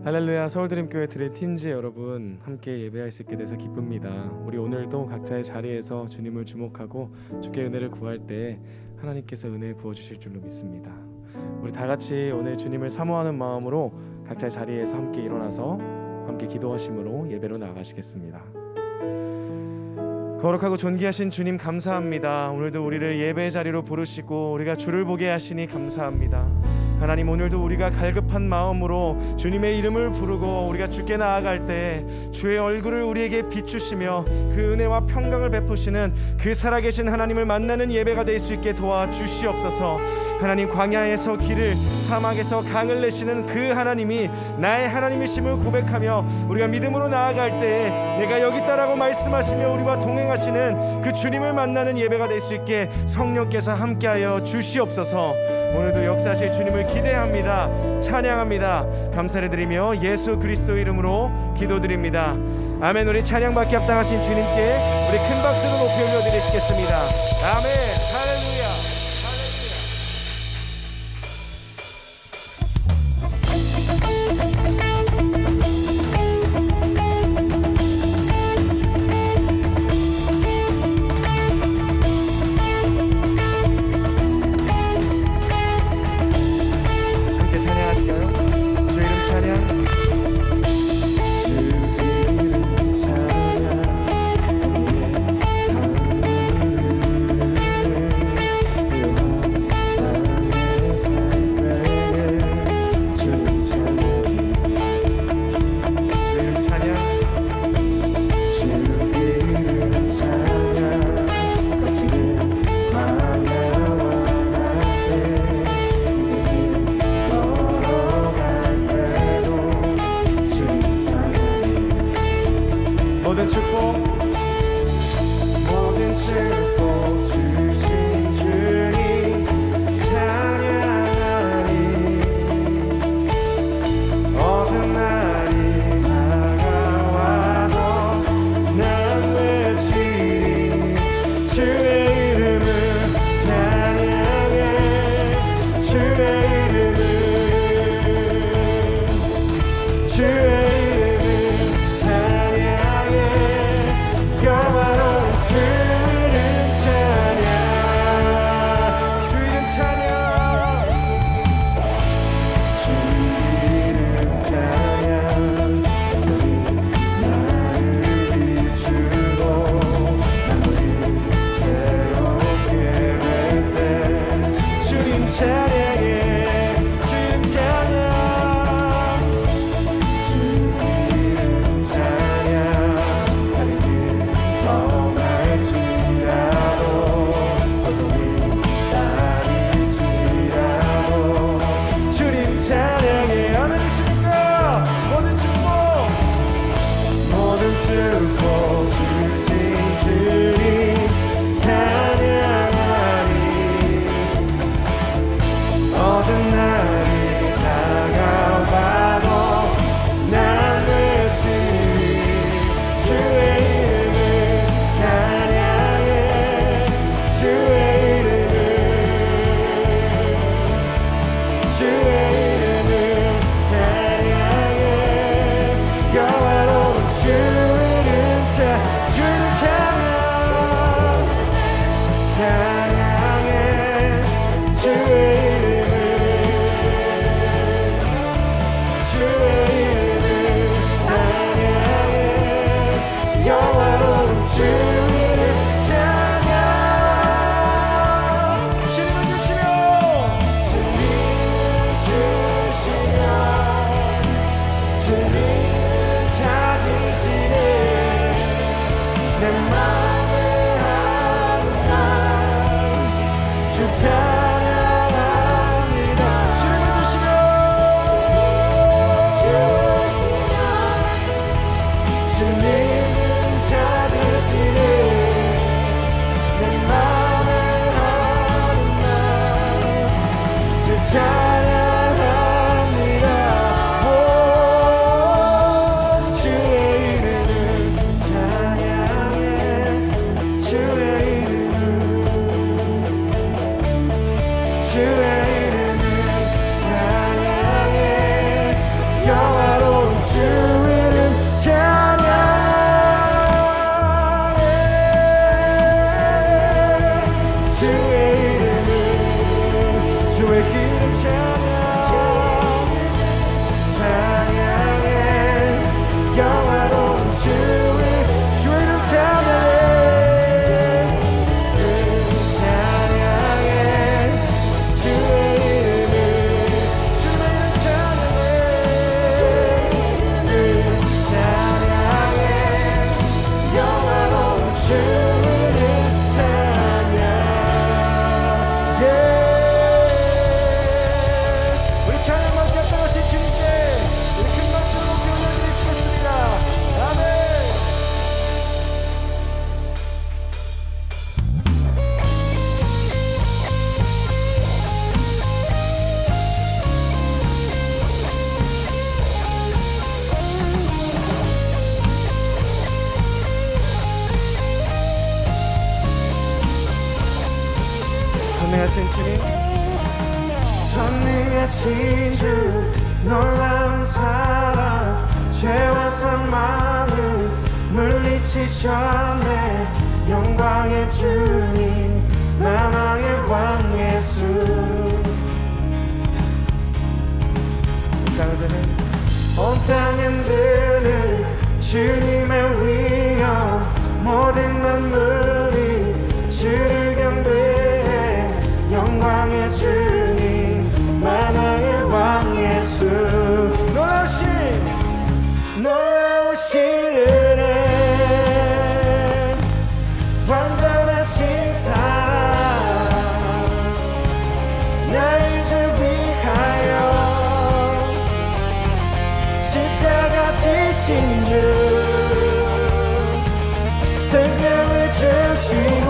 할렐루야. 서울드림교회 드림팀즈 여러분, 함께 예배할 수 있게 돼서 기쁩니다. 우리 오늘도 각자의 자리에서 주님을 주목하고 주께 은혜를 구할 때 하나님께서 은혜 부어주실 줄로 믿습니다. 우리 다 같이 오늘 주님을 사모하는 마음으로 각자의 자리에서 함께 일어나서 함께 기도하심으로 예배로 나아가시겠습니다. 거룩하고 존귀하신 주님 감사합니다. 오늘도 우리를 예배의 자리로 부르시고 우리가 주를 보게 하시니 감사합니다. 하나님, 오늘도 우리가 갈급한 마음으로 주님의 이름을 부르고 우리가 주께 나아갈 때 주의 얼굴을 우리에게 비추시며 그 은혜와 평강을 베푸시는 그 살아계신 하나님을 만나는 예배가 될 수 있게 도와주시옵소서. 하나님, 광야에서 길을, 사막에서 강을 내시는 그 하나님이 나의 하나님이심을 고백하며 우리가 믿음으로 나아갈 때 내가 여기 있다라고 말씀하시며 우리와 동행하시는 그 주님을 만나는 예배가 될 수 있게 성령께서 함께하여 주시옵소서. 오늘도 역사하실 주님을 기대합니다. 찬양합니다. 감사를 드리며 예수 그리스도 이름으로 기도드립니다. 아멘. 우리 찬양받기 합당하신 주님께 우리 큰 박수로 높이 올려드리시겠습니다. 아멘. 할렐루야. 찬양해 주님 찬양 주 이름 찬양해 주의 이름을 주의 기름 찬양해 영화로운 주의 이름 찬양해 전능하신 주님, 전능하신 주 놀라운 사랑 죄와 사망을 물리치셨네 영광의 주님 만왕의 왕 예수 온 땅은 들을 주님의 위엄 모든 만물이 주를 경배해 영광의 주님 만왕의 왕 예수 놀라우신 은혜 완전하신 사랑 나의 죄 위하여 십자가 지신 주 생명을 주시고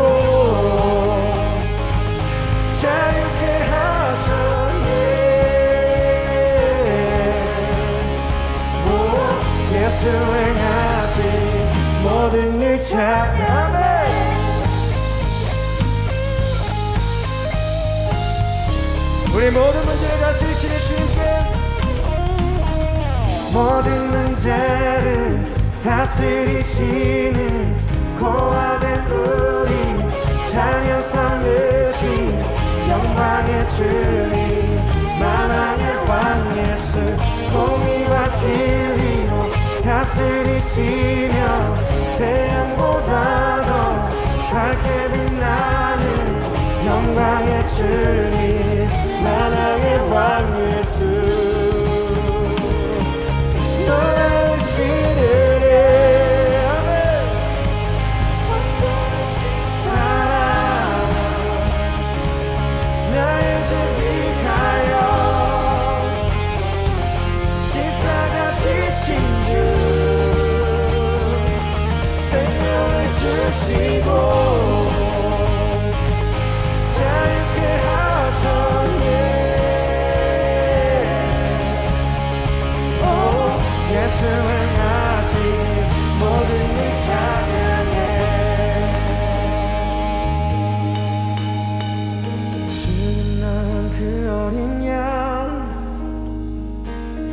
자유케 하셨네 예수 행하신 모든 일 찬양해 우리 모든 문제를 다스리시는 주님께 모든 문제를 다스리시는 고아된 우리 자녀 삼으신 영광의 주님 만왕의 왕 예수 공의와 진리로 다스리시며 태양보다 더 밝게 빛나는 영광의 주님 만왕의 왕 예수 놀라우신 은혜 완전하신 사랑 나의 죄 위하여 십자가 지신 주 생명을 주시고 자유케 하셨네 예수 행하신 모든 일 찬양해 주님 낳은 그 어린 양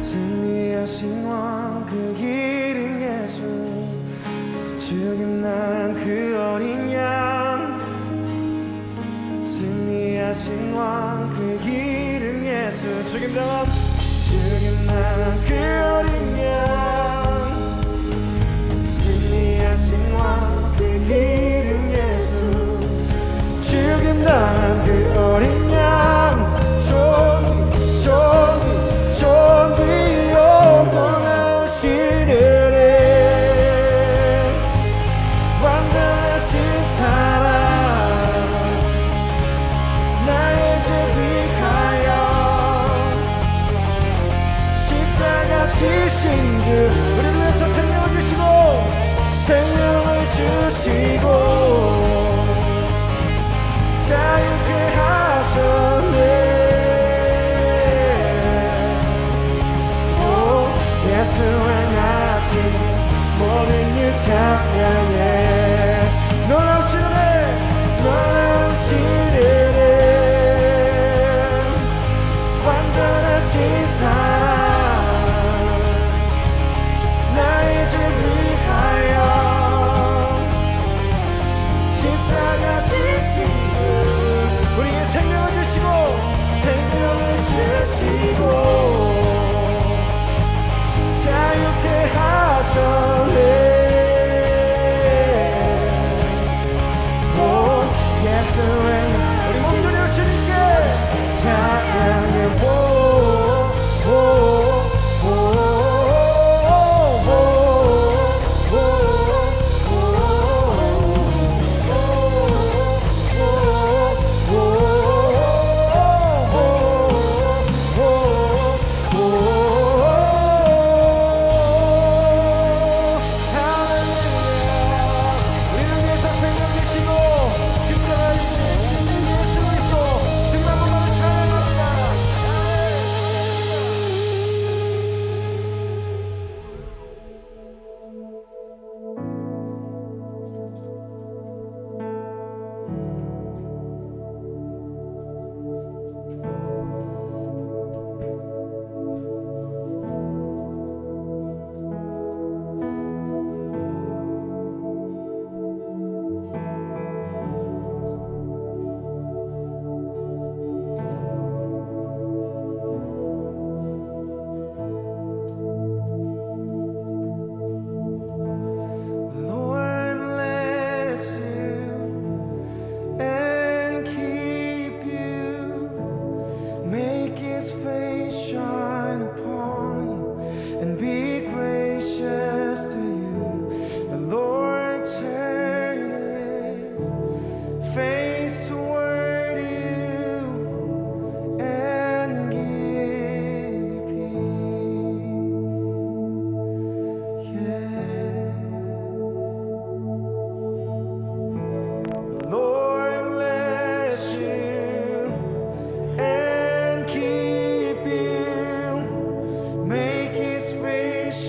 승리하신 왕 그 이름 예수 주님 낳은 그 어린 양 승리하신 왕 그 이름 예수 주님 낳은 그 어린 양 승리하신 왕 그 이름 예수 죽임 당한 그 어린 양 존귀요 놀라우신 은혜 완전하신 사랑 나의 죄 위하여 십자가 지신 주 우리를 위해서 생명을 주시고 자유케 하셨네 예수 행하신 모든 일 찬양해 놀라우신 은혜 완전하신 사랑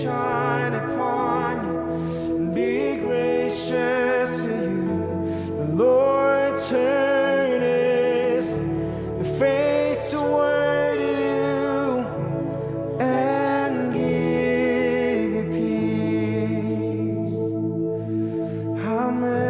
shine upon you and be gracious to you. The Lord turn His face toward you and give you peace. Amen.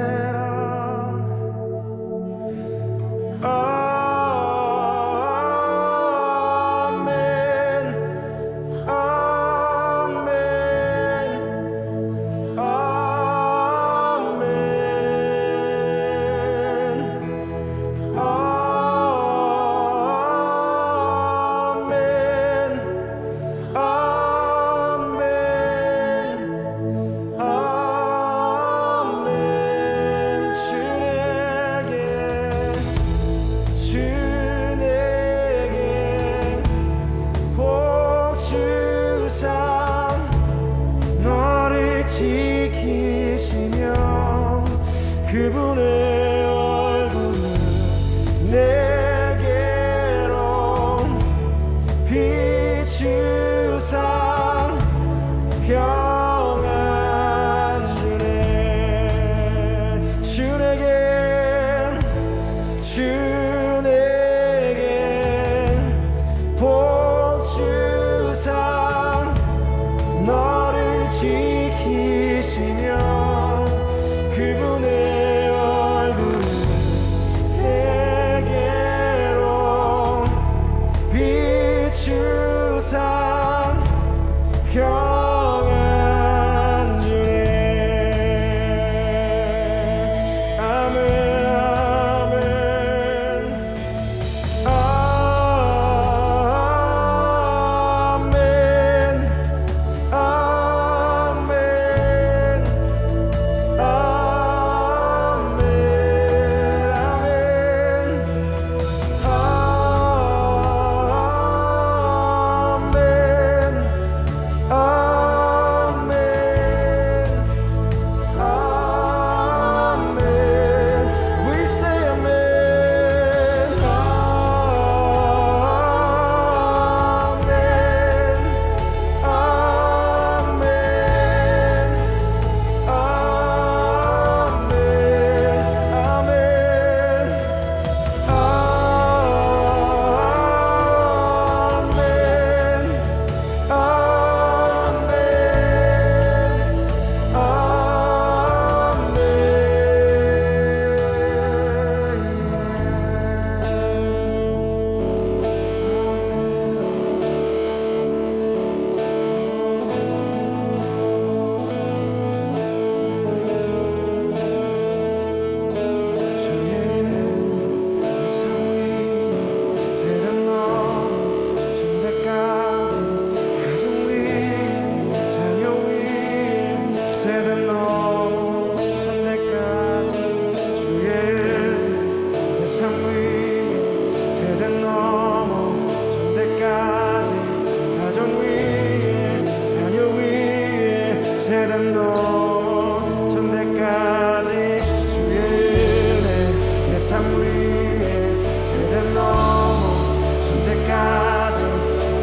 지키시며 그분의 얼굴을 내게로 비추사 평안 주내게 복 주사 너를 지키시며 그분의 얼굴을 내게로 비추사 평안 주네. 아멘. 세대 넘어 천대까지 주의 은혜 내 삶 위에 세대 넘어 천대까지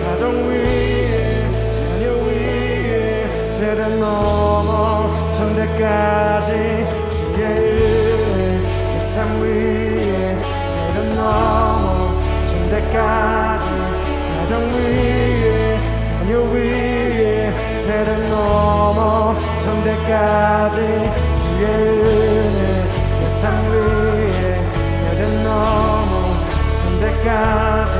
가정 위에 자녀 위에 세대 넘어 천대까지 주의 은혜 내 삶 위에 세대 넘어 천대까지 가정 위에 자녀 위에 세대 넘어 천대까지 주의 은혜 내 삶 위에 세대 넘어 천대까지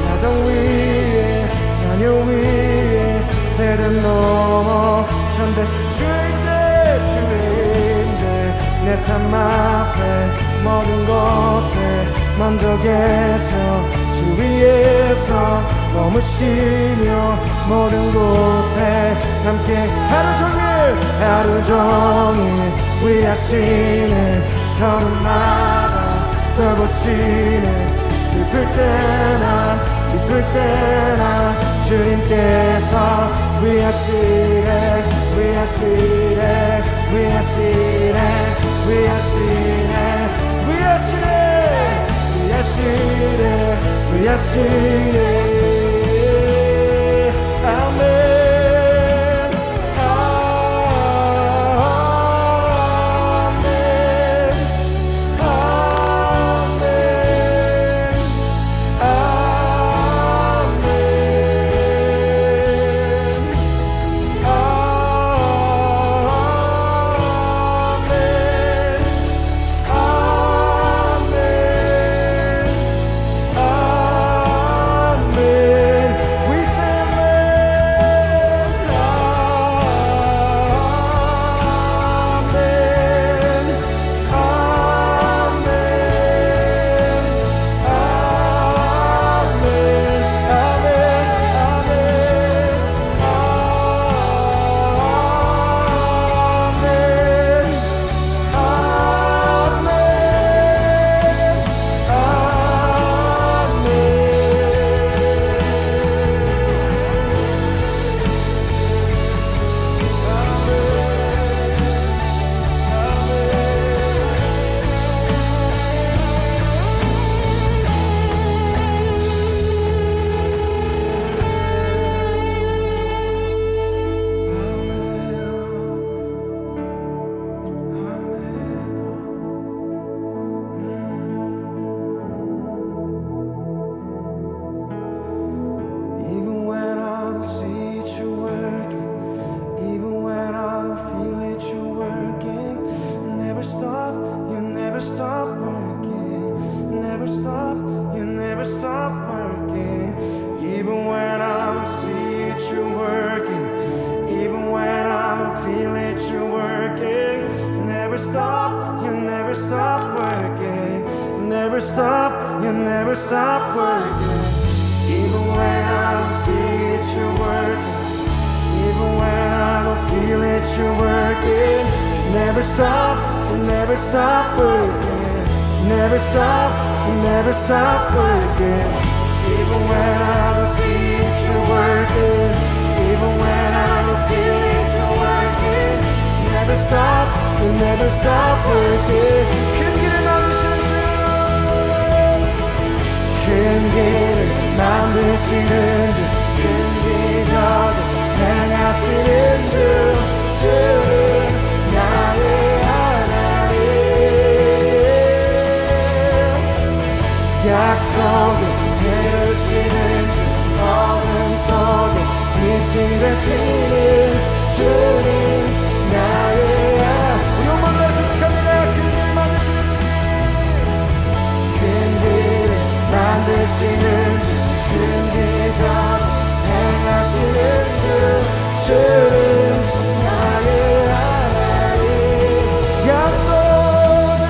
가정 위에 자녀 위에 세대 넘어 천대 주의 임재 내 삶 앞에 모든 것에 먼저 계셔 주 위에서 머무시며 모든 곳에 함께 하루 종일 위하시네 걸음마다 돌보시네 슬플 때나 기쁠 때나 주님께서 위하시네 위하시네 위하시네 위하시네 위하시네 위하시네 위하시네 아멘 never stop, you never stop working. Never stop, you never stop working. Even when I don't see it, you're working. Even when I don't feel it, you're working. Never stop, you never stop working. Never stop, you never stop working. Even when I don't see it, you're working. Even when I don't feel it, you're working. Never stop, you never stop working. 큰 길을 만드시는 주, 큰 길을 만드시는 주, 큰 기적을 행하시는 주, 주는 나의 하나님. 약속을 이루시는 주, 어둠 속에 빛이 되시는 주님 나의 우리 한번 다시 고백합니다. 큰 길을 만드시는 주, 큰 길을 만드시는 주, 큰 기적을 행하시는 주, 주는 나의 하나님. 약속을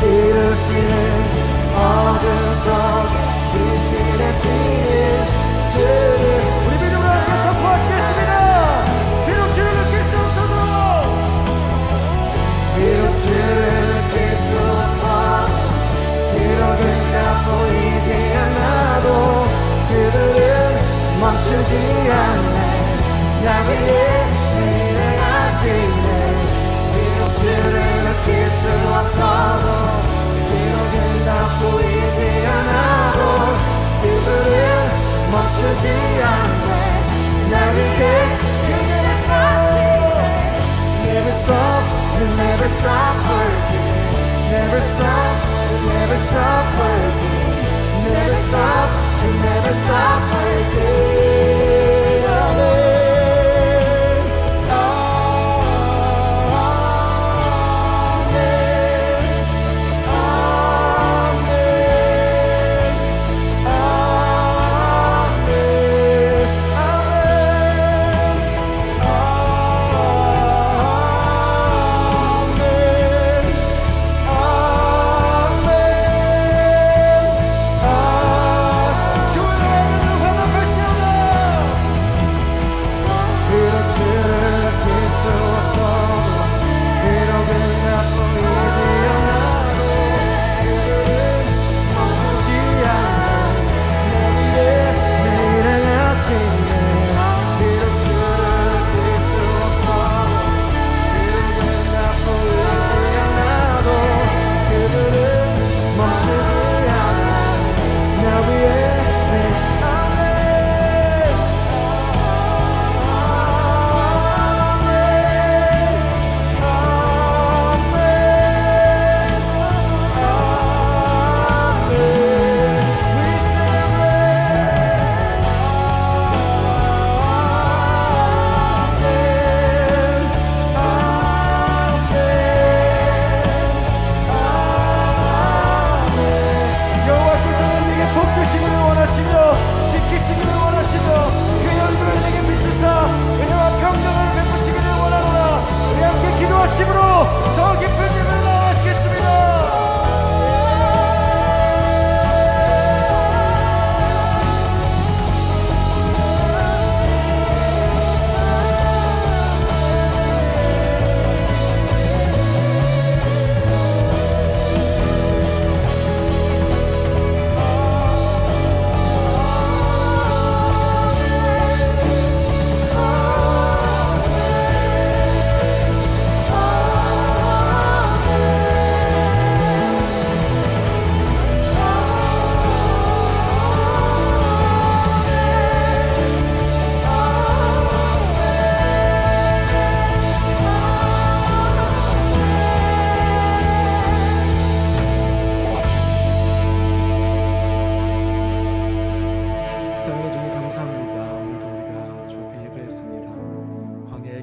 이루시는 주, 어둠 속에 빛이 되시는 주는 우리 믿음으로 함께 선포하시겠습니다. 비록 주를 느낄 수 없어도, 비록 주를 느낄 수 없어도, 비록 그가 보이지 않아도 그들은 멈추지 않네. 나 위에 진행하시네. 비록 주를 느낄 수 없어도, 비록 그가 보이지 않아도 그들은 멈추지 않네. 나 위에 진행하시네. Never stop, you never stop working. Never stop, you never stop working. Never stop, you never stop working. Amen.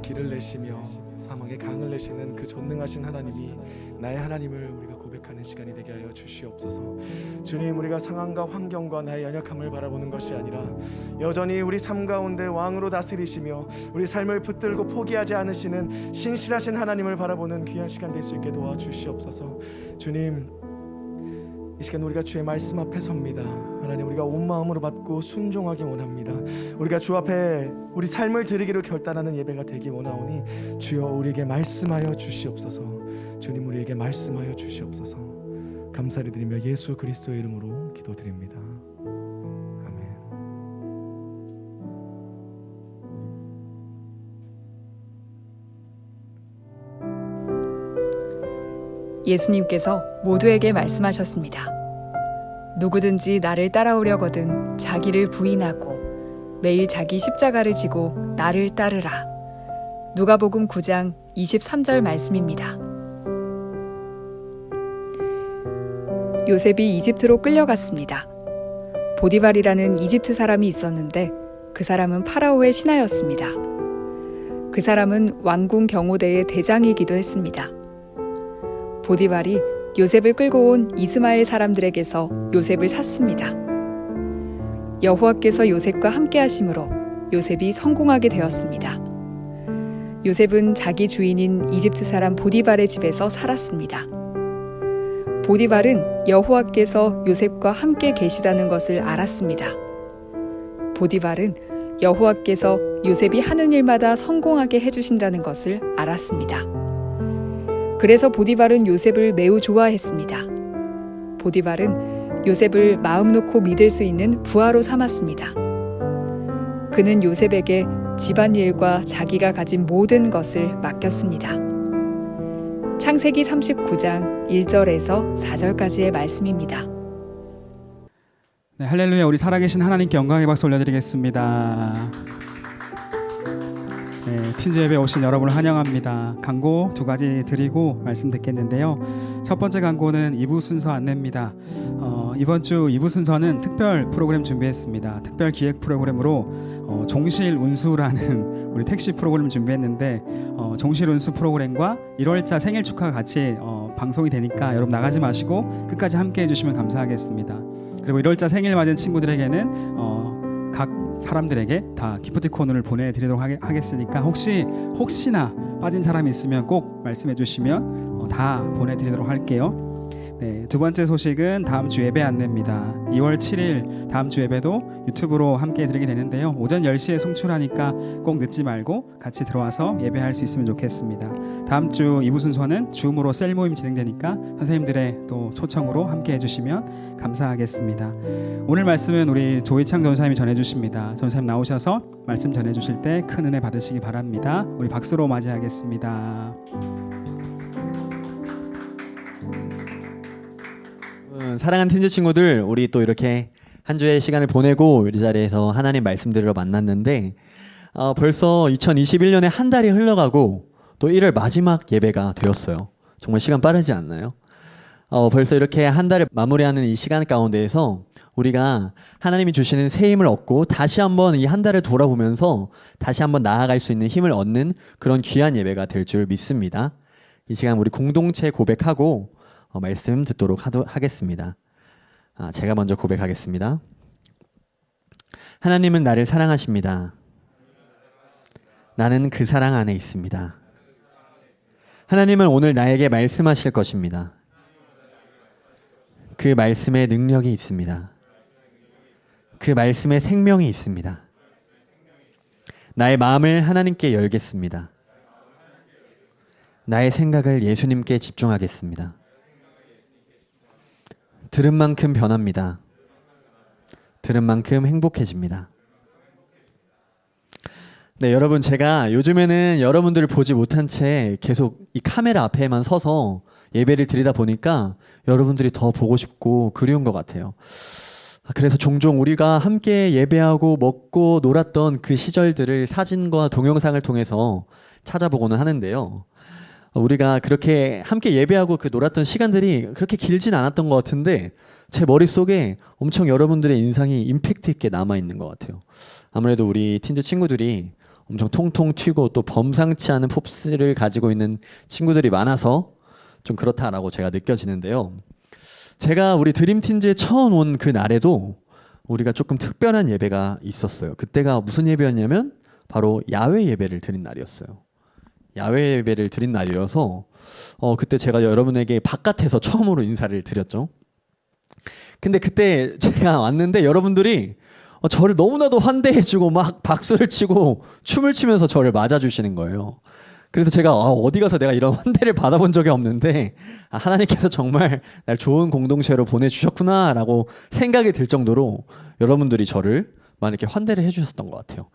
길을 내시며 사막의 강하게 강을 내시는 그 전능하신 하나님이 나의 하나님을 우리가 고백하는 시간이 되게 하여 주시옵소서. 주님, 우리가 상황과 환경과 나의 연약함을 바라보는 것이 아니라 여전히 우리 삶 가운데 왕으로 다스리시며 우리 삶을 붙들고 포기하지 않으시는 신실하신 하나님을 바라보는 귀한 시간 될 수 있게 도와주시옵소서. 주님, 이 시간 우리가 주의 말씀 앞에 섭니다. 하나님, 우리가 온 마음으로 받고 순종하기 원합니다. 우리가 주 앞에 우리 삶을 드리기로 결단하는 예배가 되기 원하오니 주여 우리에게 말씀하여 주시옵소서. 주님, 우리에게 말씀하여 주시옵소서. 감사를 드리며 예수 그리스도의 이름으로 기도드립니다. 아멘. 예수님께서 모두에게 말씀하셨습니다. 누구든지 나를 따라오려거든 자기를 부인하고 매일 자기 십자가를 지고 나를 따르라. 누가복음 9장 23절 말씀입니다. 요셉이 이집트로 끌려갔습니다. 보디발이라는 이집트 사람이 있었는데 그 사람은 파라오의 신하였습니다. 그 사람은 왕궁 경호대의 대장이기도 했습니다. 보디발이 요셉을 끌고 온 이스마엘 사람들에게서 요셉을 샀습니다. 여호와께서 요셉과 함께 하심으로 요셉이 성공하게 되었습니다. 요셉은 자기 주인인 이집트 사람 보디발의 집에서 살았습니다. 보디발은 여호와께서 요셉과 함께 계시다는 것을 알았습니다. 보디발은 여호와께서 요셉이 하는 일마다 성공하게 해주신다는 것을 알았습니다. 그래서 보디발은 요셉을 매우 좋아했습니다. 보디발은 요셉을 마음 놓고 믿을 수 있는 부하로 삼았습니다. 그는 요셉에게 집안일과 자기가 가진 모든 것을 맡겼습니다. 창세기 39장 1절에서 4절까지의 말씀입니다. 네, 할렐루야. 우리 살아계신 하나님께 영광의 박수 올려드리겠습니다. 네, 틴즈 예배 오신 여러분을 환영합니다. 광고 두 가지 드리고 말씀 듣겠는데요. 첫 번째 광고는 2부 순서 안내입니다. 이번 주 2부 순서는 특별 프로그램 준비했습니다. 특별 기획 프로그램으로 종실 운수라는 우리 택시 프로그램 준비했는데 종실 운수 프로그램과 1월자 생일 축하 같이 방송이 되니까 여러분 나가지 마시고 끝까지 함께 해주시면 감사하겠습니다. 그리고 1월자 생일 맞은 친구들에게는 각 사람들에게 다 기프티콘을 보내드리도록 하겠으니까 혹시나 빠진 사람이 있으면 꼭 말씀해 주시면 다 보내드리도록 할게요. 네, 두 번째 소식은 다음 주 예배 안내입니다. 2월 7일 다음 주 예배도 유튜브로 함께 드리게 되는데요. 오전 10시에 송출하니까 꼭 늦지 말고 같이 들어와서 예배할 수 있으면 좋겠습니다. 다음 주 2부 순서는 줌으로 셀 모임 진행되니까 선생님들의 또 초청으로 함께 해주시면 감사하겠습니다. 오늘 말씀은 우리 조희창 전사님이 전해주십니다. 전사님 나오셔서 말씀 전해주실 때 큰 은혜 받으시기 바랍니다. 우리 박수로 맞이하겠습니다. 사랑하는 틴즈 친구들, 우리 또 이렇게 한 주의 시간을 보내고 이 자리에서 하나님 말씀 들으러 만났는데 벌써 2021년에 한 달이 흘러가고 또 1월 마지막 예배가 되었어요. 정말 시간 빠르지 않나요? 벌써 이렇게 한 달을 마무리하는 이 시간 가운데에서 우리가 하나님이 주시는 새 힘을 얻고 다시 한번 이 한 달을 돌아보면서 다시 한번 나아갈 수 있는 힘을 얻는 그런 귀한 예배가 될 줄 믿습니다. 이 시간 우리 공동체 고백하고 말씀 듣도록 하겠습니다. 제가 먼저 고백하겠습니다. 하나님은 나를 사랑하십니다. 나는 그 사랑 안에 있습니다. 하나님은 오늘 나에게 말씀하실 것입니다. 그 말씀에 능력이 있습니다. 그 말씀에 생명이 있습니다. 나의 마음을 하나님께 열겠습니다. 나의 생각을 예수님께 집중하겠습니다. 들은 만큼 변합니다. 들은 만큼 행복해집니다. 네, 여러분, 제가 요즘에는 여러분들을 보지 못한 채 계속 이 카메라 앞에만 서서 예배를 드리다 보니까 여러분들이 더 보고 싶고 그리운 것 같아요. 그래서 종종 우리가 함께 예배하고 먹고 놀았던 그 시절들을 사진과 동영상을 통해서 찾아보고는 하는데요. 우리가 그렇게 함께 예배하고 그 놀았던 시간들이 그렇게 길진 않았던 것 같은데 제 머릿속에 엄청 여러분들의 인상이 임팩트 있게 남아있는 것 같아요. 아무래도 우리 틴즈 친구들이 엄청 통통 튀고 또 범상치 않은 폼스를 가지고 있는 친구들이 많아서 좀 그렇다라고 제가 느껴지는데요. 제가 우리 드림틴즈에 처음 온 그 날에도 우리가 조금 특별한 예배가 있었어요. 그때가 무슨 예배였냐면 바로 야외 예배를 드린 날이었어요. 야외 예배를 드린 날이어서 그때 제가 여러분에게 바깥에서 처음으로 인사를 드렸죠. 근데 그때 제가 왔는데 여러분들이 저를 너무나도 환대해주고 막 박수를 치고 춤을 추면서 저를 맞아주시는 거예요. 그래서 제가 어디 가서 내가 이런 환대를 받아본 적이 없는데 하나님께서 정말 날 좋은 공동체로 보내주셨구나라고 생각이 들 정도로 여러분들이 저를 막 이렇게 환대를 해주셨던 것 같아요.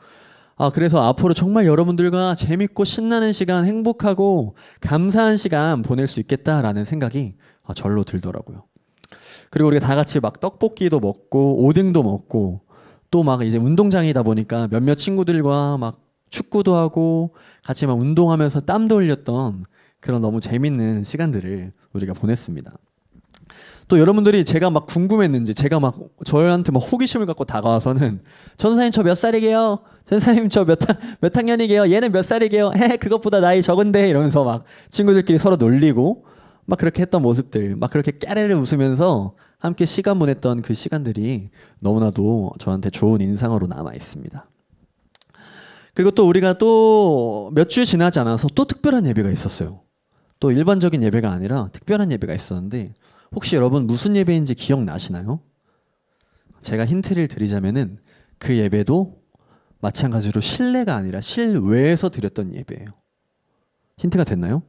그래서 앞으로 정말 여러분들과 재밌고 신나는 시간, 행복하고 감사한 시간 보낼 수 있겠다라는 생각이 절로 들더라고요. 그리고 우리가 다 같이 막 떡볶이도 먹고 오뎅도 먹고 또 막 이제 운동장이다 보니까 몇몇 친구들과 막 축구도 하고 같이 막 운동하면서 땀도 흘렸던 그런 너무 재밌는 시간들을 우리가 보냈습니다. 또 여러분들이 제가 막 궁금했는지 제가 막 저한테 막 호기심을 갖고 다가와서는 전사님 저 몇 살이게요? 전사님 저 몇 학년이게요? 얘는 몇 살이게요? 그것보다 나이 적은데 이러면서 막 친구들끼리 서로 놀리고 막 그렇게 했던 모습들 막 그렇게 까르르 웃으면서 함께 시간 보냈던 그 시간들이 너무나도 저한테 좋은 인상으로 남아 있습니다. 그리고 또 우리가 또 몇 주 지나지 않아서 또 특별한 예배가 있었어요. 또 일반적인 예배가 아니라 특별한 예배가 있었는데 혹시 여러분 무슨 예배인지 기억나시나요? 제가 힌트를 드리자면은 그 예배도 마찬가지로 실내가 아니라 실외에서 드렸던 예배예요. 힌트가 됐나요?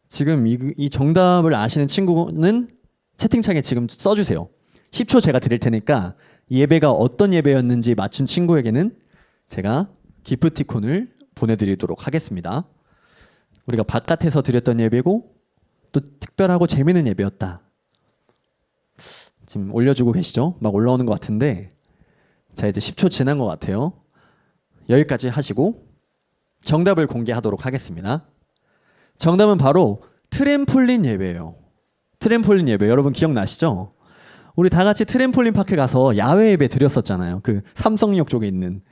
지금 이 정답을 아시는 친구는 채팅창에 지금 써주세요. 10초 제가 드릴 테니까 이 예배가 어떤 예배였는지 맞춘 친구에게는 제가 기프티콘을 보내드리도록 하겠습니다. 우리가 바깥에서 드렸던 예배고 또 특별하고 재미있는 예배였다. 지금 올려주고 계시죠? 막 올라오는 것 같은데 자 이제 10초 지난 것 같아요. 여기까지 하시고 정답을 공개하도록 하겠습니다. 정답은 바로 트램폴린 예배예요. 트램폴린 예배 여러분 기억나시죠? 우리 다 같이 트램폴린 파크 가서 야외 예배 드렸었잖아요. 그 삼성역 쪽에 있는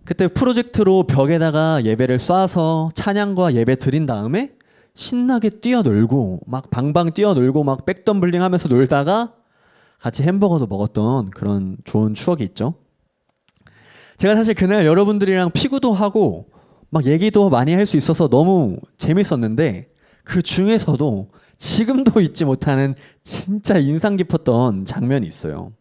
그때 프로젝트로 벽에다가 예배를 쏴서 찬양과 예배 드린 다음에 신나게 뛰어놀고 막 방방 뛰어놀고 막 백덤블링 하면서 놀다가 같이 햄버거도 먹었던 그런 좋은 추억이 있죠. 제가 사실 그날 여러분들이랑 피구도 하고 막 얘기도 많이 할 수 있어서 너무 재밌었는데 그 중에서도 지금도 잊지 못하는 진짜 인상 깊었던 장면이 있어요.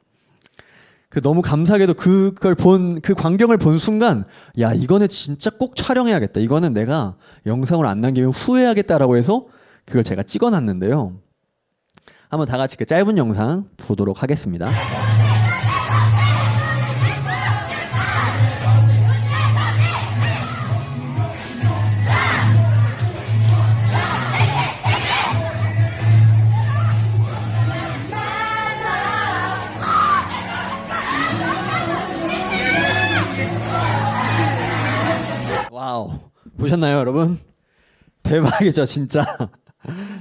너무 감사하게도 그걸 그 광경을 본 순간 야 이거는 진짜 꼭 촬영해야겠다. 이거는 내가 영상으로 안 남기면 후회하겠다라고 해서 그걸 제가 찍어놨는데요. 한번 다 같이 그 짧은 영상 보도록 하겠습니다. 와우, 보셨나요 여러분? 대박이죠 진짜.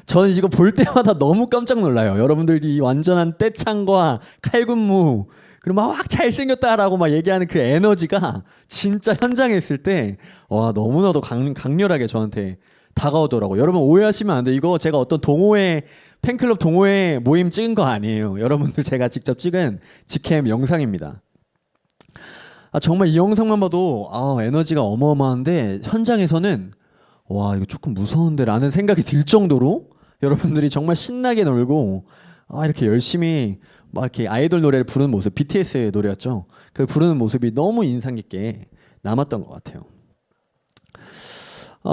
저는 이거 볼 때마다 너무 깜짝 놀라요. 여러분들이 이 완전한 떼창과 칼군무 그리고 막 잘생겼다라고 막 얘기하는 그 에너지가 진짜 현장에 있을 때 와 너무나도 강렬하게 저한테 다가오더라고요. 여러분 오해하시면 안 돼요. 이거 제가 어떤 동호회 팬클럽 동호회 모임 찍은 거 아니에요. 여러분들 제가 직접 찍은 직캠 영상입니다. 정말 이 영상만 봐도 에너지가 어마어마한데 현장에서는 와 이거 조금 무서운데 라는 생각이 들 정도로 여러분들이 정말 신나게 놀고 이렇게 열심히 막 이렇게 아이돌 노래를 부르는 모습 BTS의 노래였죠. 그 부르는 모습이 너무 인상 깊게 남았던 것 같아요.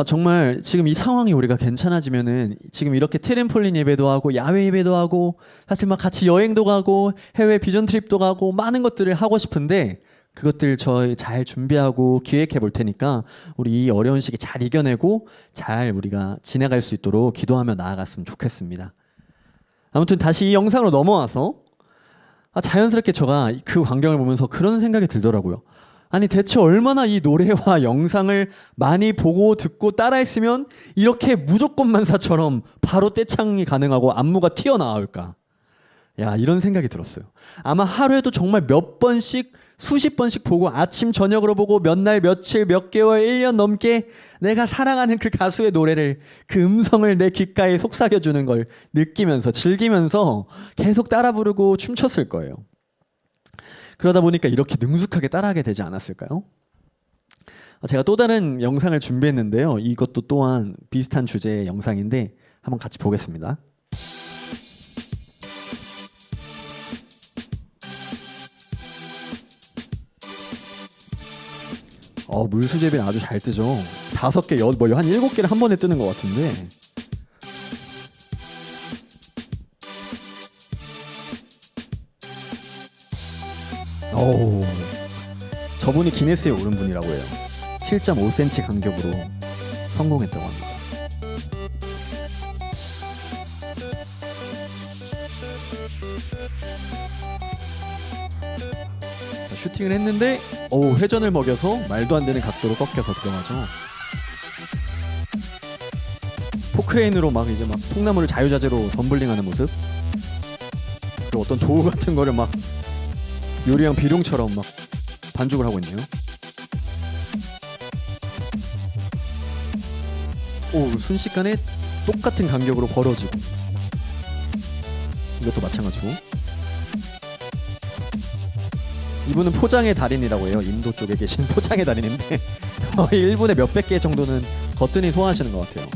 정말 지금 이 상황이 우리가 괜찮아지면은 지금 이렇게 트램폴린 예배도 하고 야외 예배도 하고 사실 막 같이 여행도 가고 해외 비전 트립도 가고 많은 것들을 하고 싶은데 그것들 저희 잘 준비하고 기획해 볼 테니까 우리 이 어려운 시기 잘 이겨내고 잘 우리가 지나갈 수 있도록 기도하며 나아갔으면 좋겠습니다. 아무튼 다시 이 영상으로 넘어와서 자연스럽게 제가 그 광경을 보면서 그런 생각이 들더라고요. 아니 대체 얼마나 이 노래와 영상을 많이 보고 듣고 따라했으면 이렇게 무조건 만사처럼 바로 떼창이 가능하고 안무가 튀어나올까? 야 이런 생각이 들었어요. 아마 하루에도 정말 몇 번씩 수십 번씩 보고 아침 저녁으로 보고 몇 날 며칠 몇 개월 1년 넘게 내가 사랑하는 그 가수의 노래를 그 음성을 내 귓가에 속삭여주는 걸 느끼면서 즐기면서 계속 따라 부르고 춤췄을 거예요. 그러다 보니까 이렇게 능숙하게 따라하게 되지 않았을까요? 제가 또 다른 영상을 준비했는데요. 이것도 또한 비슷한 주제의 영상인데 한번 같이 보겠습니다. 물수제비는 아주 잘 뜨죠. 5개, 한 7개를 한 번에 뜨는 것 같은데. 저분이 기네스에 오른 분이라고 해요. 7.5cm 간격으로 성공했다고 합니다. 슈팅을 했는데 회전을 먹여서 말도 안 되는 각도로 꺾여서 들어가죠. 포크레인으로 막 통나무를 자유자재로 덤블링하는 모습. 그리고 어떤 도우 같은 거를 막 요리형 비룡처럼 막 반죽을 하고 있네요. 순식간에 똑같은 간격으로 벌어지고, 이것도 마찬가지고. 이분은 포장의 달인이라고 해요. 인도 쪽에 계신 포장의 달인인데 거의 1분에 몇백 개 정도는 거뜬히 소화하시는 것 같아요.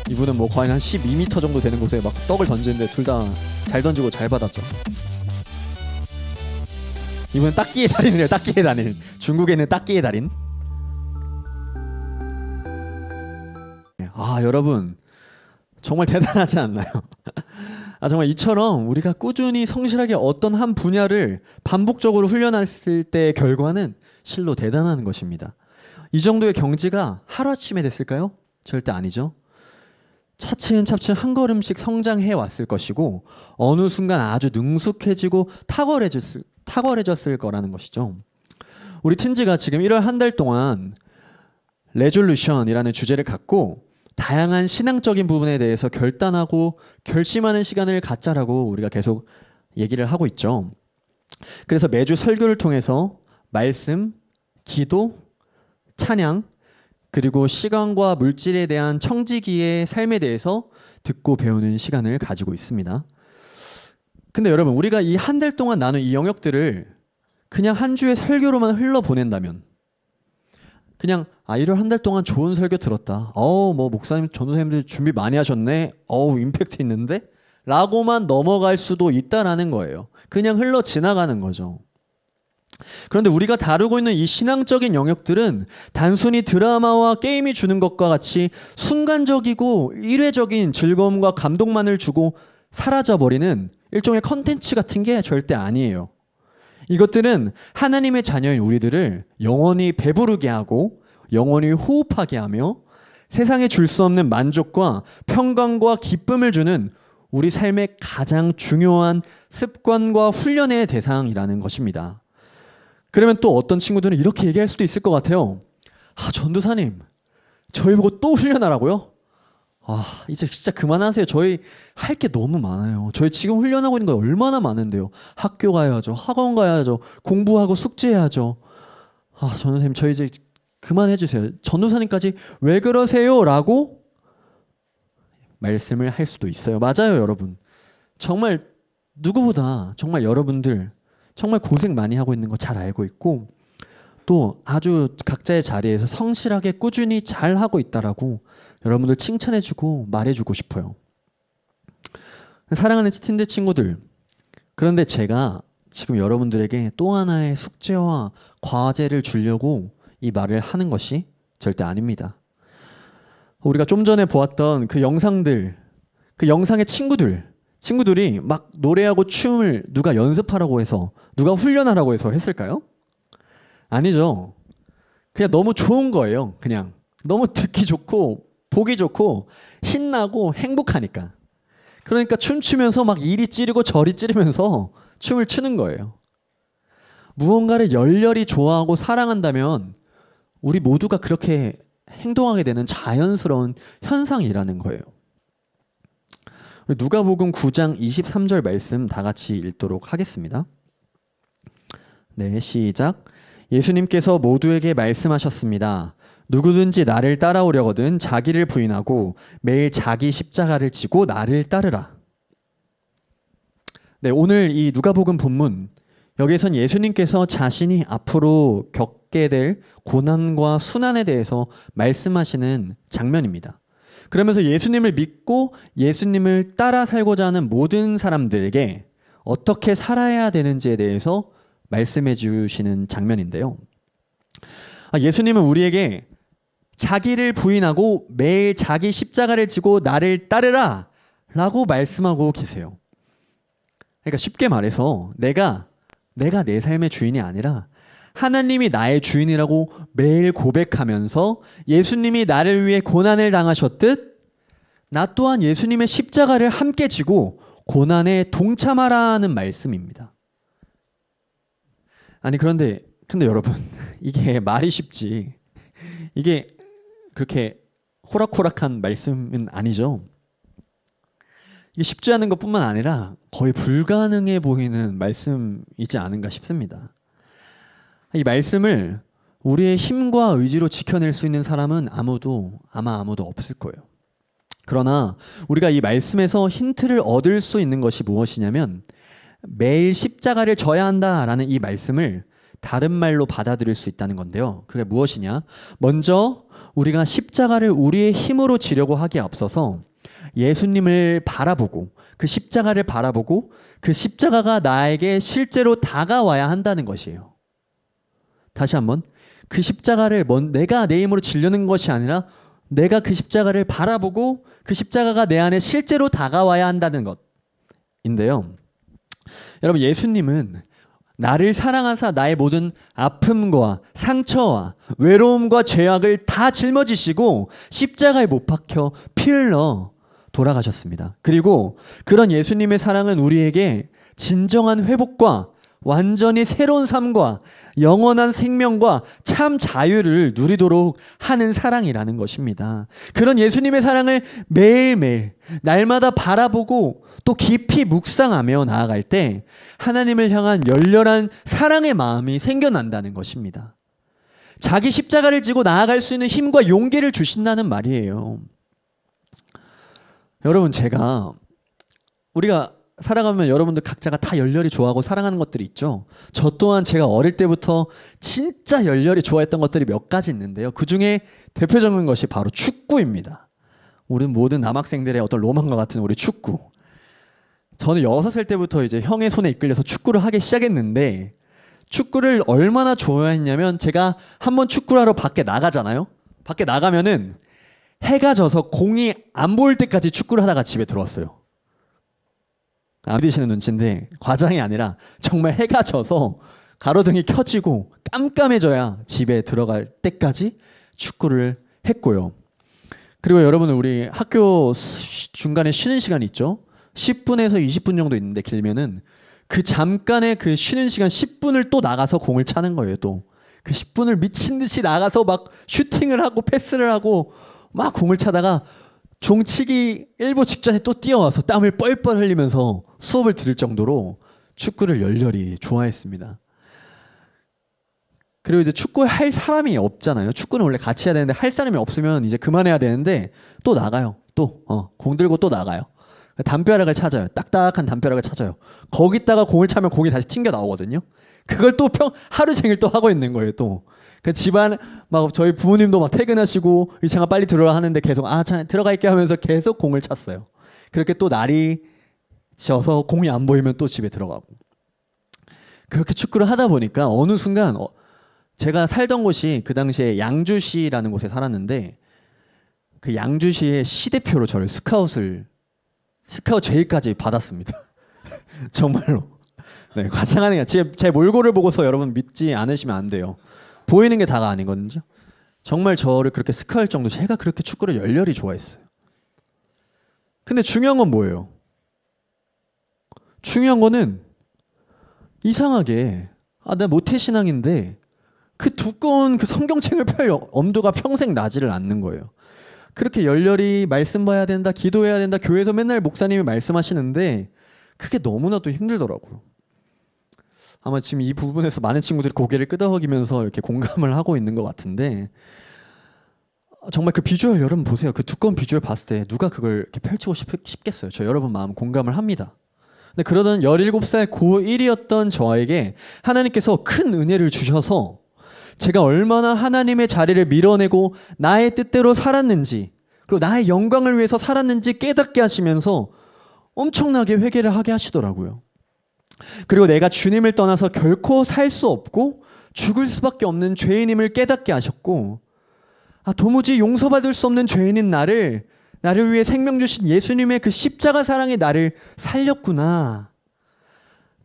이분은 뭐 거의 한 12m 정도 되는 곳에 막 떡을 던지는데 둘 다 잘 던지고 잘 받았죠. 이분은 딱기의 달인이래요. 딱기의 달인. 중국에 있는 딱기의 달인. 여러분 정말 대단하지 않나요? 정말 이처럼 우리가 꾸준히 성실하게 어떤 한 분야를 반복적으로 훈련했을 때의 결과는 실로 대단한 것입니다. 이 정도의 경지가 하루아침에 됐을까요? 절대 아니죠. 차츰차츰 한 걸음씩 성장해 왔을 것이고 어느 순간 아주 능숙해지고 탁월해졌을 거라는 것이죠. 우리 틴즈가 지금 1월 한 달 동안 레졸루션이라는 주제를 갖고 다양한 신앙적인 부분에 대해서 결단하고 결심하는 시간을 갖자라고 우리가 계속 얘기를 하고 있죠. 그래서 매주 설교를 통해서 말씀, 기도, 찬양, 그리고 시간과 물질에 대한 청지기의 삶에 대해서 듣고 배우는 시간을 가지고 있습니다. 근데 여러분, 우리가 이 한 달 동안 나눈 이 영역들을 그냥 한 주의 설교로만 흘러보낸다면, 그냥 1월 한 달 동안 좋은 설교 들었다. 뭐 목사님, 전도사님들 준비 많이 하셨네. 임팩트 있는데? 라고만 넘어갈 수도 있다라는 거예요. 그냥 흘러 지나가는 거죠. 그런데 우리가 다루고 있는 이 신앙적인 영역들은 단순히 드라마와 게임이 주는 것과 같이 순간적이고 일회적인 즐거움과 감동만을 주고 사라져버리는 일종의 컨텐츠 같은 게 절대 아니에요. 이것들은 하나님의 자녀인 우리들을 영원히 배부르게 하고 영원히 호흡하게 하며 세상에 줄 수 없는 만족과 평강과 기쁨을 주는 우리 삶의 가장 중요한 습관과 훈련의 대상이라는 것입니다. 그러면 또 어떤 친구들은 이렇게 얘기할 수도 있을 것 같아요. 전도사님, 저희 보고 또 훈련하라고요? 이제 진짜 그만하세요. 저희 할 게 너무 많아요. 저희 지금 훈련하고 있는 거 얼마나 많은데요. 학교 가야죠. 학원 가야죠. 공부하고 숙제해야죠. 전도사님, 저희 이제 그만해주세요. 전도사님까지 왜 그러세요? 라고 말씀을 할 수도 있어요. 맞아요, 여러분. 정말 누구보다 정말 여러분들 정말 고생 많이 하고 있는 거 잘 알고 있고, 또 아주 각자의 자리에서 성실하게 꾸준히 잘 하고 있다라고 여러분들 칭찬해주고 말해주고 싶어요. 사랑하는 틴드 친구들, 그런데 제가 지금 여러분들에게 또 하나의 숙제와 과제를 주려고 이 말을 하는 것이 절대 아닙니다. 우리가 좀 전에 보았던 그 영상들, 그 영상의 친구들이 막 노래하고 춤을 누가 연습하라고 해서, 누가 훈련하라고 해서 했을까요? 아니죠. 그냥 너무 좋은 거예요. 그냥 너무 듣기 좋고 보기 좋고 신나고 행복하니까. 그러니까 춤추면서 막 이리 찌르고 저리 찌르면서 춤을 추는 거예요. 무언가를 열렬히 좋아하고 사랑한다면 우리 모두가 그렇게 행동하게 되는 자연스러운 현상이라는 거예요. 누가복음 9장 23절 말씀 다 같이 읽도록 하겠습니다. 네, 시작. 예수님께서 모두에게 말씀하셨습니다. 누구든지 나를 따라오려거든 자기를 부인하고 매일 자기 십자가를 지고 나를 따르라. 네, 오늘 이 누가복음 본문 여기선 예수님께서 자신이 앞으로 겪게 될 고난과 순환에 대해서 말씀하시는 장면입니다. 그러면서 예수님을 믿고 예수님을 따라 살고자 하는 모든 사람들에게 어떻게 살아야 되는지에 대해서 말씀해 주시는 장면인데요. 예수님은 우리에게 자기를 부인하고 매일 자기 십자가를 지고 나를 따르라 라고 말씀하고 계세요. 그러니까 쉽게 말해서 내가 내 삶의 주인이 아니라 하나님이 나의 주인이라고 매일 고백하면서 예수님이 나를 위해 고난을 당하셨듯 나 또한 예수님의 십자가를 함께 지고 고난에 동참하라는 말씀입니다. 아니 그런데 여러분 이게 말이 쉽지 이게 그렇게 호락호락한 말씀은 아니죠. 이게 쉽지 않은 것뿐만 아니라 거의 불가능해 보이는 말씀이지 않은가 싶습니다. 이 말씀을 우리의 힘과 의지로 지켜낼 수 있는 사람은 아무도 없을 거예요. 그러나 우리가 이 말씀에서 힌트를 얻을 수 있는 것이 무엇이냐면 매일 십자가를 져야 한다라는 이 말씀을 다른 말로 받아들일 수 있다는 건데요. 그게 무엇이냐? 먼저 우리가 십자가를 우리의 힘으로 지려고 하기에 앞서서 예수님을 바라보고 그 십자가를 바라보고 그 십자가가 나에게 실제로 다가와야 한다는 것이에요. 다시 한번 그 십자가를 내가 내 힘으로 지려는 것이 아니라 내가 그 십자가를 바라보고 그 십자가가 내 안에 실제로 다가와야 한다는 것인데요. 여러분 예수님은 나를 사랑하사 나의 모든 아픔과 상처와 외로움과 죄악을 다 짊어지시고 십자가에 못 박혀 피 흘러 돌아가셨습니다. 그리고 그런 예수님의 사랑은 우리에게 진정한 회복과 완전히 새로운 삶과 영원한 생명과 참 자유를 누리도록 하는 사랑이라는 것입니다. 그런 예수님의 사랑을 매일매일 날마다 바라보고 또 깊이 묵상하며 나아갈 때 하나님을 향한 열렬한 사랑의 마음이 생겨난다는 것입니다. 자기 십자가를 지고 나아갈 수 있는 힘과 용기를 주신다는 말이에요. 여러분 우리가 살아가면 여러분들 각자가 다 열렬히 좋아하고 사랑하는 것들이 있죠. 저 또한 제가 어릴 때부터 진짜 열렬히 좋아했던 것들이 몇 가지 있는데요. 그 중에 대표적인 것이 바로 축구입니다. 우리 모든 남학생들의 어떤 로망과 같은 우리 축구. 저는 6살 때부터 이제 형의 손에 이끌려서 축구를 하기 시작했는데 축구를 얼마나 좋아했냐면 제가 한번 축구를 하러 밖에 나가잖아요. 밖에 나가면은 해가 져서 공이 안 보일 때까지 축구를 하다가 집에 들어왔어요. 안 드시는 눈치인데 과장이 아니라 정말 해가 져서 가로등이 켜지고 깜깜해져야 집에 들어갈 때까지 축구를 했고요. 그리고 여러분 우리 학교 중간에 쉬는 시간이 있죠. 10분에서 20분 정도 있는데 길면은 그 잠깐의 그 쉬는 시간 10분을 또 나가서 공을 차는 거예요. 또 그 10분을 미친 듯이 나가서 막 슈팅을 하고 패스를 하고 막 공을 차다가 종치기 1분 직전에 또 뛰어와서 땀을 뻘뻘 흘리면서 수업을 들을 정도로 축구를 열렬히 좋아했습니다. 그리고 이제 축구를 할 사람이 없잖아요. 축구는 원래 같이 해야 되는데 할 사람이 없으면 이제 그만해야 되는데 또 나가요. 공 들고 또 나가요. 담벼락을 찾아요. 딱딱한 담벼락을 찾아요. 거기다가 공을 차면 공이 다시 튕겨 나오거든요. 그걸 또 하루 종일 또 하고 있는 거예요. 또 그 집안 막 저희 부모님도 막 퇴근하시고 이창아 빨리 들어라 하는데 계속 들어갈게 하면서 계속 공을 찼어요. 그렇게 또 날이 져서 공이 안 보이면 또 집에 들어가고 그렇게 축구를 하다 보니까 어느 순간 제가 살던 곳이 그 당시에 양주시라는 곳에 살았는데 그 양주시의 시대표로 저를 스카웃 제의까지 받았습니다. 정말로. 네, 과장하는 게 제 몰골을 보고서 여러분 믿지 않으시면 안 돼요. 보이는 게 다가 아니거든요. 정말 저를 그렇게 스카울 정도 제가 그렇게 축구를 열렬히 좋아했어요. 근데 중요한 건 뭐예요? 중요한 거는 이상하게 나 모태신앙인데 그 두꺼운 그 성경책을 펼 엄두가 평생 나지를 않는 거예요. 그렇게 열렬히 말씀 봐야 된다, 기도해야 된다, 교회에서 맨날 목사님이 말씀하시는데 그게 너무나도 힘들더라고요. 아마 지금 이 부분에서 많은 친구들이 고개를 끄덕이면서 이렇게 공감을 하고 있는 것 같은데 정말 그 비주얼 여러분 보세요. 그 두꺼운 비주얼 봤을 때 누가 그걸 이렇게 펼치고 싶겠어요. 저 여러분 마음 공감을 합니다. 근데 그러던 17살 고1이었던 저에게 하나님께서 큰 은혜를 주셔서 제가 얼마나 하나님의 자리를 밀어내고 나의 뜻대로 살았는지 그리고 나의 영광을 위해서 살았는지 깨닫게 하시면서 엄청나게 회개를 하게 하시더라고요. 그리고 내가 주님을 떠나서 결코 살 수 없고 죽을 수밖에 없는 죄인임을 깨닫게 하셨고 도무지 용서받을 수 없는 죄인인 나를 위해 생명 주신 예수님의 그 십자가 사랑이 나를 살렸구나.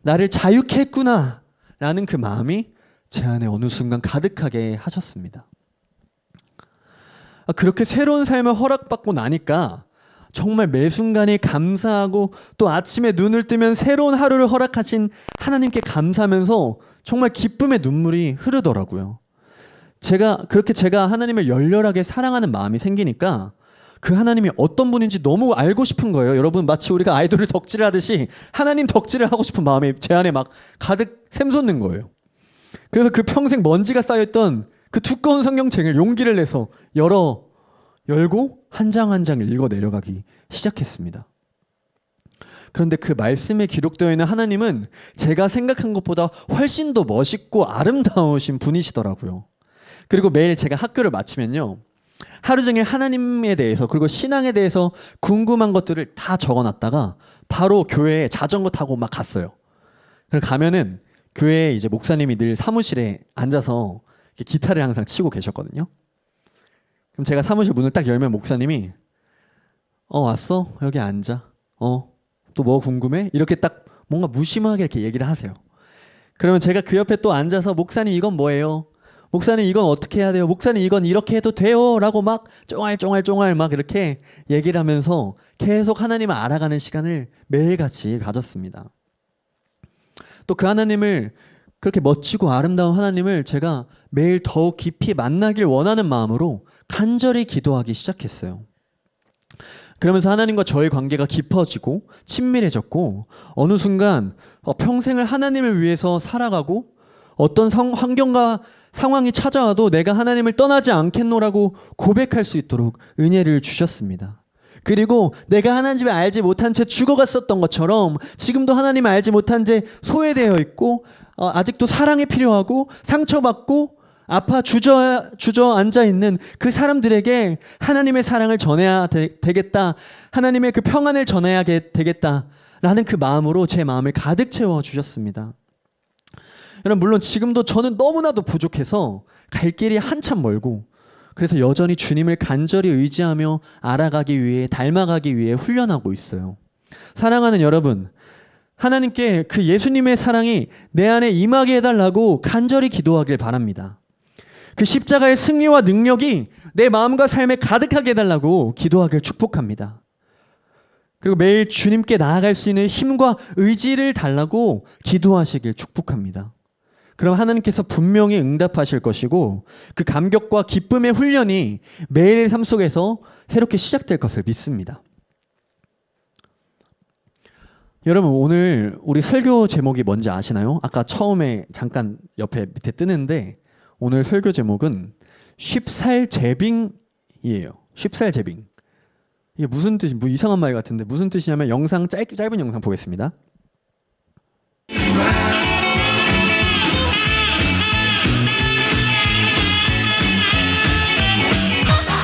나를 자유케 했구나. 라는 그 마음이 제 안에 어느 순간 가득하게 하셨습니다. 그렇게 새로운 삶을 허락받고 나니까 정말 매 순간이 감사하고 또 아침에 눈을 뜨면 새로운 하루를 허락하신 하나님께 감사하면서 정말 기쁨의 눈물이 흐르더라고요. 제가 하나님을 열렬하게 사랑하는 마음이 생기니까 그 하나님이 어떤 분인지 너무 알고 싶은 거예요. 여러분 마치 우리가 아이돌을 덕질하듯이 하나님 덕질을 하고 싶은 마음이 제 안에 막 가득 샘솟는 거예요. 그래서 그 평생 먼지가 쌓였던 그 두꺼운 성경책을 용기를 내서 열고 한 장 한 장 읽어 내려가기 시작했습니다. 그런데 그 말씀에 기록되어 있는 하나님은 제가 생각한 것보다 훨씬 더 멋있고 아름다우신 분이시더라고요. 그리고 매일 제가 학교를 마치면요. 하루 종일 하나님에 대해서 그리고 신앙에 대해서 궁금한 것들을 다 적어놨다가 바로 교회에 자전거 타고 막 갔어요. 그래서 가면은 교회에 이제 목사님이 늘 사무실에 앉아서 기타를 항상 치고 계셨거든요. 그럼 제가 사무실 문을 딱 열면 목사님이 왔어? 여기 앉아. 또 뭐 궁금해? 이렇게 딱 뭔가 무심하게 이렇게 얘기를 하세요. 그러면 제가 그 옆에 또 앉아서 목사님 이건 뭐예요? 목사님 이건 어떻게 해야 돼요? 목사님 이건 이렇게 해도 돼요? 라고 막 쫑알쫑알 막 이렇게 얘기를 하면서 계속 하나님을 알아가는 시간을 매일같이 가졌습니다. 또 그 하나님을 그렇게 멋지고 아름다운 하나님을 제가 매일 더욱 깊이 만나길 원하는 마음으로 간절히 기도하기 시작했어요. 그러면서 하나님과 저의 관계가 깊어지고 친밀해졌고 어느 순간 평생을 하나님을 위해서 살아가고 어떤 환경과 상황이 찾아와도 내가 하나님을 떠나지 않겠노라고 고백할 수 있도록 은혜를 주셨습니다. 그리고 내가 하나님을 알지 못한 채 죽어갔었던 것처럼 지금도 하나님을 알지 못한 채 소외되어 있고 아직도 사랑이 필요하고 상처받고 아파 주저앉아 있는 그 사람들에게 하나님의 사랑을 전해야 되겠다. 하나님의 그 평안을 전해야 되겠다라는 그 마음으로 제 마음을 가득 채워주셨습니다. 여러분 물론 지금도 저는 너무나도 부족해서 갈 길이 한참 멀고 그래서 여전히 주님을 간절히 의지하며 알아가기 위해 닮아가기 위해 훈련하고 있어요. 사랑하는 여러분, 하나님께 그 예수님의 사랑이 내 안에 임하게 해달라고 간절히 기도하길 바랍니다. 그 십자가의 승리와 능력이 내 마음과 삶에 가득하게 해달라고 기도하길 축복합니다. 그리고 매일 주님께 나아갈 수 있는 힘과 의지를 달라고 기도하시길 축복합니다. 그럼 하나님께서 분명히 응답하실 것이고 그 감격과 기쁨의 훈련이 매일의 삶 속에서 새롭게 시작될 것을 믿습니다. 여러분 오늘 우리 설교 제목이 뭔지 아시나요? 아까 처음에 잠깐 옆에 밑에 뜨는데 오늘 설교 제목은 쉽살제빙이에요. 쉽살제빙. 이게 무슨 뜻이 뭐 이상한 말 같은데 무슨 뜻이냐면 영상 짧은 영상 보겠습니다.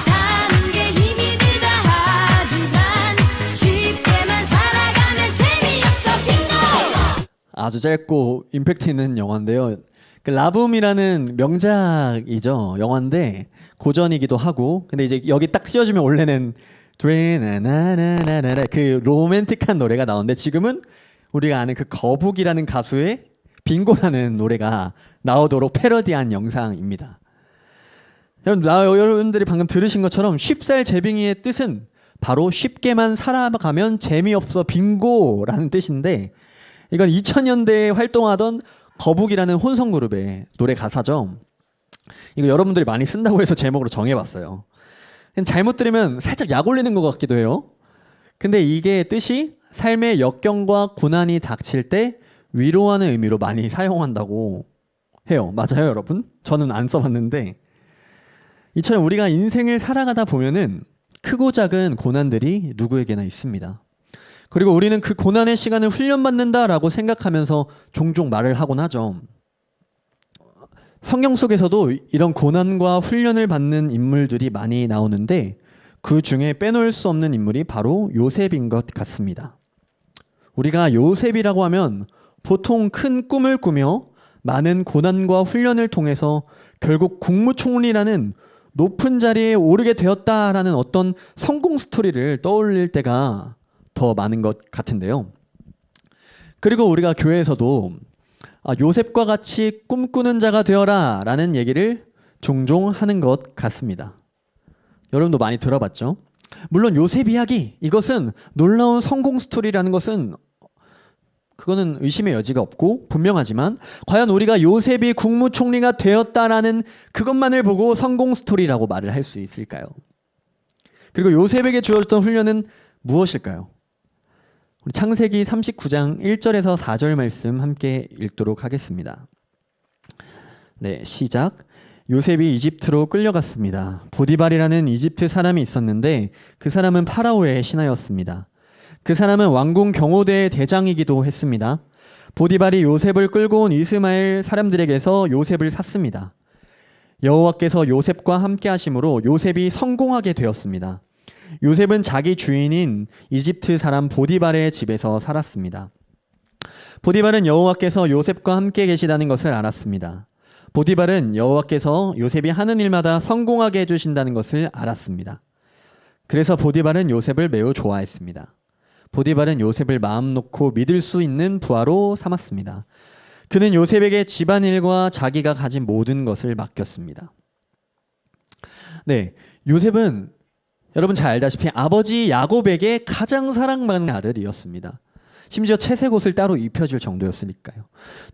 사는 게 힘이 들다 하지만 쉽게만 살아가면 재미없어 빙고. 아주 짧고 임팩트 있는 영화인데요. 그 라붐이라는 명작이죠. 영화인데 고전이기도 하고 근데 이제 여기 딱 씌워주면 원래는 나나나나나나 그 로맨틱한 노래가 나오는데 지금은 우리가 아는 그 거북이라는 가수의 빙고라는 노래가 나오도록 패러디한 영상입니다. 여러분들이 방금 들으신 것처럼 쉽살제빙이의 뜻은 바로 쉽게만 살아가면 재미없어 빙고라는 뜻인데 이건 2000년대에 활동하던 거북이라는 혼성그룹의 노래 가사죠. 이거 여러분들이 많이 쓴다고 해서 제목으로 정해봤어요. 잘못 들으면 살짝 약 올리는 것 같기도 해요. 근데 이게 뜻이 삶의 역경과 고난이 닥칠 때 위로하는 의미로 많이 사용한다고 해요. 맞아요, 여러분? 저는 안 써봤는데 이처럼 우리가 인생을 살아가다 보면은 크고 작은 고난들이 누구에게나 있습니다. 그리고 우리는 그 고난의 시간을 훈련받는다라고 생각하면서 종종 말을 하곤 하죠. 성경 속에서도 이런 고난과 훈련을 받는 인물들이 많이 나오는데 그 중에 빼놓을 수 없는 인물이 바로 요셉인 것 같습니다. 우리가 요셉이라고 하면 보통 큰 꿈을 꾸며 많은 고난과 훈련을 통해서 결국 국무총리라는 높은 자리에 오르게 되었다라는 어떤 성공 스토리를 떠올릴 때가 더 많은 것 같은데요. 그리고 우리가 교회에서도 요셉과 같이 꿈꾸는 자가 되어라 라는 얘기를 종종 하는 것 같습니다. 여러분도 많이 들어봤죠? 물론 요셉 이야기, 이것은 놀라운 성공 스토리라는 것은 그거는 의심의 여지가 없고 분명하지만 과연 우리가 요셉이 국무총리가 되었다라는 그것만을 보고 성공 스토리라고 말을 할 수 있을까요? 그리고 요셉에게 주어졌던 훈련은 무엇일까요? 우리 창세기 39장 1절에서 4절 말씀 함께 읽도록 하겠습니다. 네, 시작. 요셉이 이집트로 끌려갔습니다. 보디발이라는 이집트 사람이 있었는데 그 사람은 파라오의 신하였습니다. 그 사람은 왕궁 경호대의 대장이기도 했습니다. 보디발이 요셉을 끌고 온 이스마엘 사람들에게서 요셉을 샀습니다. 여호와께서 요셉과 함께 하심으로 요셉이 성공하게 되었습니다. 요셉은 자기 주인인 이집트 사람 보디발의 집에서 살았습니다. 보디발은 여호와께서 요셉과 함께 계시다는 것을 알았습니다. 보디발은 여호와께서 요셉이 하는 일마다 성공하게 해주신다는 것을 알았습니다. 그래서 보디발은 요셉을 매우 좋아했습니다. 보디발은 요셉을 마음 놓고 믿을 수 있는 부하로 삼았습니다. 그는 요셉에게 집안일과 자기가 가진 모든 것을 맡겼습니다. 네, 요셉은 여러분 잘 알다시피 아버지 야곱에게 가장 사랑받는 아들이었습니다. 심지어 채색 옷을 따로 입혀줄 정도였으니까요.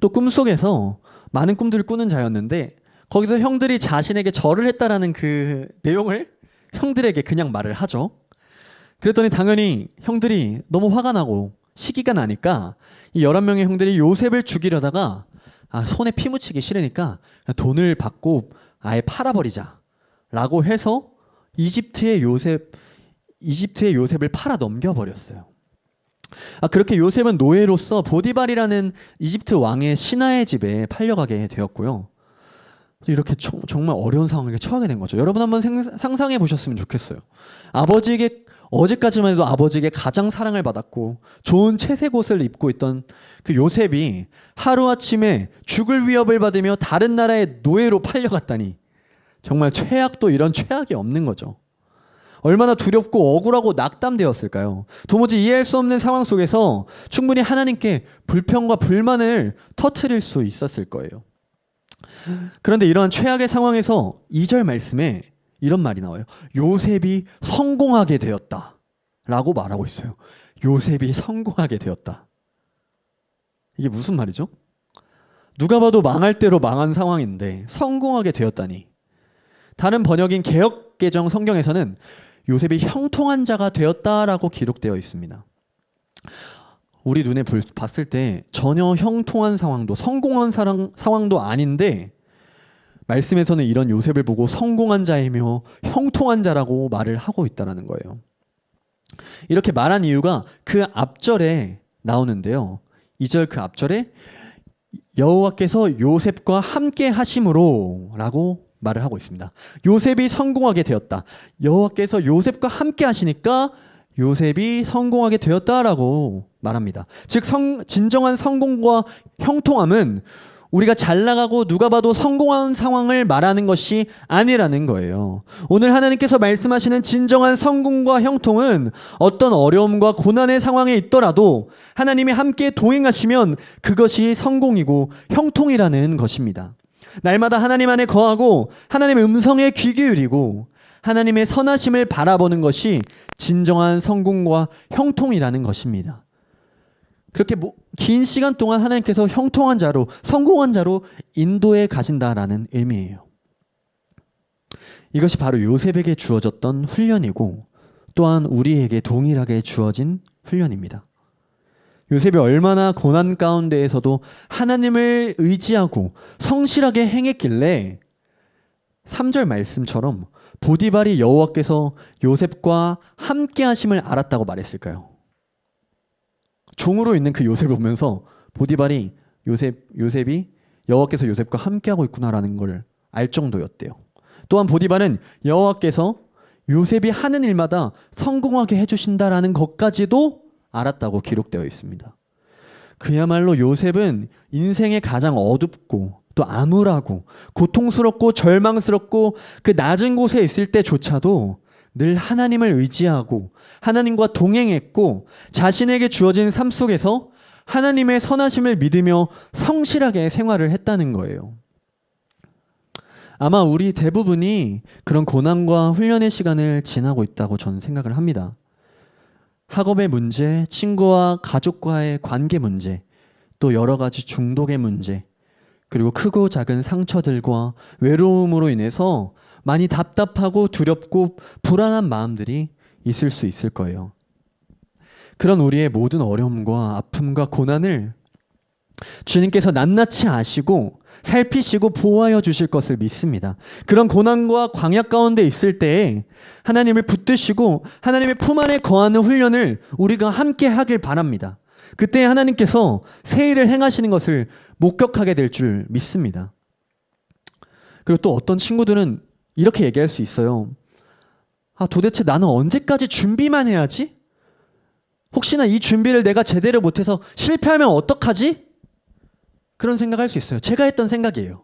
또 꿈속에서 많은 꿈들을 꾸는 자였는데 거기서 형들이 자신에게 절을 했다라는 그 내용을 형들에게 그냥 말을 하죠. 그랬더니 당연히 형들이 너무 화가 나고 시기가 나니까 이 11명의 형들이 요셉을 죽이려다가 손에 피 묻히기 싫으니까 돈을 받고 아예 팔아버리자 라고 해서 이집트의 요셉을 팔아 넘겨버렸어요. 그렇게 요셉은 노예로서 보디발이라는 이집트 왕의 신하의 집에 팔려가게 되었고요. 이렇게 정말 어려운 상황에 처하게 된 거죠. 여러분 한번 상상해 보셨으면 좋겠어요. 어제까지만 해도 아버지에게 가장 사랑을 받았고 좋은 채색 옷을 입고 있던 그 요셉이 하루아침에 죽을 위협을 받으며 다른 나라의 노예로 팔려갔다니 정말 최악도 이런 최악이 없는 거죠. 얼마나 두렵고 억울하고 낙담되었을까요? 도무지 이해할 수 없는 상황 속에서 충분히 하나님께 불평과 불만을 터뜨릴 수 있었을 거예요. 그런데 이러한 최악의 상황에서 2절 말씀에 이런 말이 나와요. 요셉이 성공하게 되었다 라고 말하고 있어요. 요셉이 성공하게 되었다. 이게 무슨 말이죠? 누가 봐도 망할 대로 망한 상황인데 성공하게 되었다니. 다른 번역인 개역개정 성경에서는 요셉이 형통한 자가 되었다라고 기록되어 있습니다. 우리 눈에 봤을 때 전혀 형통한 상황도 성공한 상황도 아닌데 말씀에서는 이런 요셉을 보고 성공한 자이며 형통한 자라고 말을 하고 있다는 거예요. 이렇게 말한 이유가 그 앞절에 나오는데요. 2절 그 앞절에 여호와께서 요셉과 함께 하심으로 라고 말을 하고 있습니다. 요셉이 성공하게 되었다. 여호와께서 요셉과 함께 하시니까 요셉이 성공하게 되었다라고 말합니다. 즉 진정한 성공과 형통함은 우리가 잘 나가고 누가 봐도 성공한 상황을 말하는 것이 아니라는 거예요. 오늘 하나님께서 말씀하시는 진정한 성공과 형통은 어떤 어려움과 고난의 상황에 있더라도 하나님이 함께 동행하시면 그것이 성공이고 형통이라는 것입니다. 날마다 하나님 안에 거하고 하나님의 음성에 귀 기울이고 하나님의 선하심을 바라보는 것이 진정한 성공과 형통이라는 것입니다. 그렇게 긴 시간 동안 하나님께서 형통한 자로, 성공한 자로 인도해 가신다라는 의미예요. 이것이 바로 요셉에게 주어졌던 훈련이고 또한 우리에게 동일하게 주어진 훈련입니다. 요셉이 얼마나 고난 가운데에서도 하나님을 의지하고 성실하게 행했길래 3절 말씀처럼 보디발이 여호와께서 요셉과 함께 하심을 알았다고 말했을까요? 종으로 있는 그 요셉을 보면서 보디발이 요셉이 여호와께서 요셉과 함께하고 있구나라는 걸 알 정도였대요. 또한 보디발은 여호와께서 요셉이 하는 일마다 성공하게 해주신다라는 것까지도 알았다고 기록되어 있습니다. 그야말로 요셉은 인생의 가장 어둡고 또 암울하고 고통스럽고 절망스럽고 그 낮은 곳에 있을 때조차도 늘 하나님을 의지하고 하나님과 동행했고 자신에게 주어진 삶 속에서 하나님의 선하심을 믿으며 성실하게 생활을 했다는 거예요. 아마 우리 대부분이 그런 고난과 훈련의 시간을 지나고 있다고 저는 생각을 합니다. 학업의 문제, 친구와 가족과의 관계 문제, 또 여러 가지 중독의 문제, 그리고 크고 작은 상처들과 외로움으로 인해서 많이 답답하고 두렵고 불안한 마음들이 있을 수 있을 거예요. 그런 우리의 모든 어려움과 아픔과 고난을 주님께서 낱낱이 아시고 살피시고 보호하여 주실 것을 믿습니다. 그런 고난과 광야 가운데 있을 때에 하나님을 붙드시고 하나님의 품 안에 거하는 훈련을 우리가 함께 하길 바랍니다. 그때 하나님께서 새 일을 행하시는 것을 목격하게 될 줄 믿습니다. 그리고 또 어떤 친구들은 이렇게 얘기할 수 있어요. 도대체 나는 언제까지 준비만 해야지? 혹시나 이 준비를 내가 제대로 못해서 실패하면 어떡하지? 그런 생각할 수 있어요. 제가 했던 생각이에요.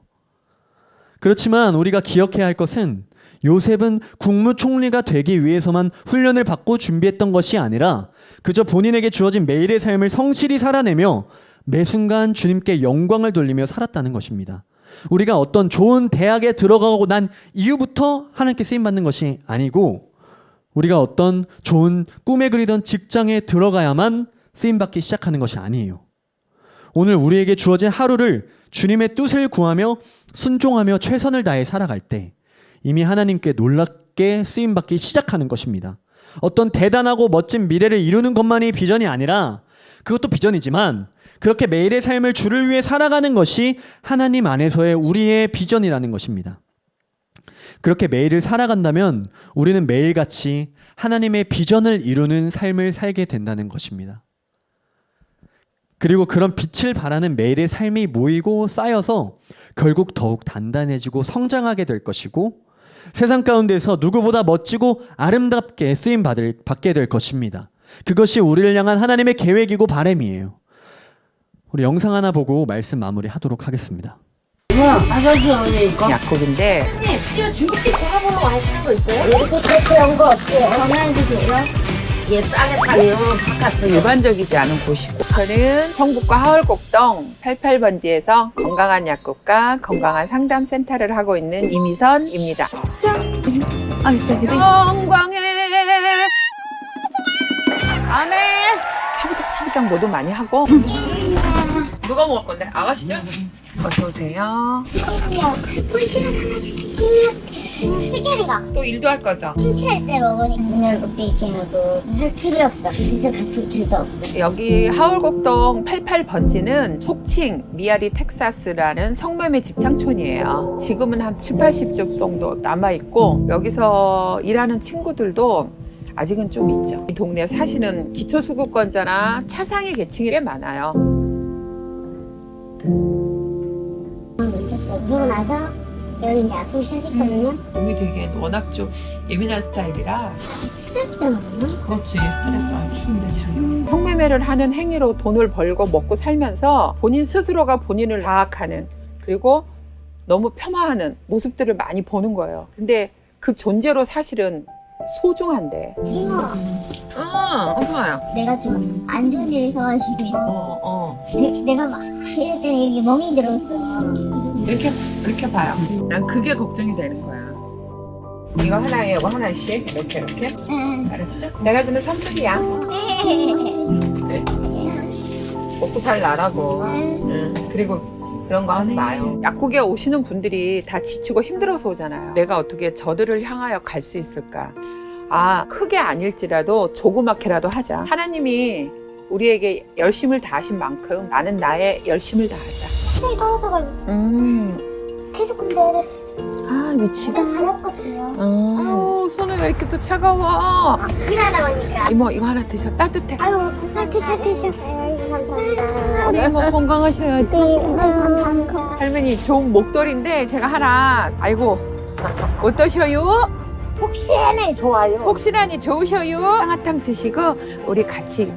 그렇지만 우리가 기억해야 할 것은 요셉은 국무총리가 되기 위해서만 훈련을 받고 준비했던 것이 아니라 그저 본인에게 주어진 매일의 삶을 성실히 살아내며 매 순간 주님께 영광을 돌리며 살았다는 것입니다. 우리가 어떤 좋은 대학에 들어가고 난 이후부터 하나님께 쓰임받는 것이 아니고 우리가 어떤 좋은 꿈에 그리던 직장에 들어가야만 쓰임받기 시작하는 것이 아니에요. 오늘 우리에게 주어진 하루를 주님의 뜻을 구하며 순종하며 최선을 다해 살아갈 때 이미 하나님께 놀랍게 쓰임받기 시작하는 것입니다. 어떤 대단하고 멋진 미래를 이루는 것만이 비전이 아니라 그것도 비전이지만 그렇게 매일의 삶을 주를 위해 살아가는 것이 하나님 안에서의 우리의 비전이라는 것입니다. 그렇게 매일을 살아간다면 우리는 매일같이 하나님의 비전을 이루는 삶을 살게 된다는 것입니다. 그리고 그런 빛을 발하는 매일의 삶이 모이고 쌓여서 결국 더욱 단단해지고 성장하게 될 것이고 세상 가운데서 누구보다 멋지고 아름답게 쓰임받게 될 것입니다. 그것이 우리를 향한 하나님의 계획이고 바람이에요. 우리 영상 하나 보고 말씀 마무리하도록 하겠습니다. 약국인데 선생님, 지금 중국집 전화번호 하시는 거 있어요? 이렇게 그런 거 어때요? 전화해도 돼요? 예, 싸게 타면 바깥으로. 일반적이지 않은 곳이고 저는 성북과 하월곡동 88번지에서 건강한 약국과 건강한 상담센터를 하고 있는 이미선입니다. 건강해 아멘. 사부작 모두 많이 하고. 누가 먹을 건데? 아가씨죠? 어서 오세요. 특별히가 또 일도 할 거죠? 출치할 때 먹으니까 그냥 높이 이렇게 하고 할 필요 없어. 비서 갚을 필요도 없고. 여기 하월곡동 88번지는 속칭 미아리 텍사스라는 성매매 집창촌이에요. 지금은 한 7, 80집 정도 남아있고 여기서 일하는 친구들도 아직은 좀 있죠. 이 동네에 사시는 기초수급권자나 차상위 계층이 꽤 많아요. 놓쳤어요. 그러고 나서 여기 이제 아프기 시작했거든요. 몸이 되게 워낙 좀 예민한 스타일이라 스트레스 때문에. 그렇지 스트레스 안 주는데 잘. 성매매를 하는 행위로 돈을 벌고 먹고 살면서 본인 스스로가 본인을 자학하는 그리고 너무 폄하하는 모습들을 많이 보는 거예요. 근데 그 존재로 사실은 소중한데. 이모, 어서 와요. 내가 좀 안 좋은 일이 있어가지고 내가 막 이럴 때는 이렇게 멍이 들었어. 이렇게 봐요. 난 그게 걱정이 되는 거야. 이거 하나에 이거 하나씩 이렇게 알았죠? 내가 주는 선물이야. 먹고 잘 나라고. 그리고 그런 거 하지 마요. 약국에 오시는 분들이 다 지치고 힘들어서 오잖아요. 내가 어떻게 저들을 향하여 갈 수 있을까? 크게 아닐지라도 조그맣게라도 하자. 하나님이 우리에게 열심을 다하신 만큼 나는 나의 열심을 다하자. 힘이 떨어져가지고 계속 근데 아 미치고. 제가 가렸거든요. 아우 손은 왜 이렇게 또 차가워? 일하다 보니까. 이모 이거 하나 드셔. 따뜻해. 아유, 드셔. 감사합니다. 우리 이모 건강하셔야지. 네, 감사합니다. 할머니 좋은 목도리인데 제가 하나. 아이고 어떠셔요? 혹시나 좋아요. 혹시라니 좋으셔요? 쌍화탕 드시고 우리 같이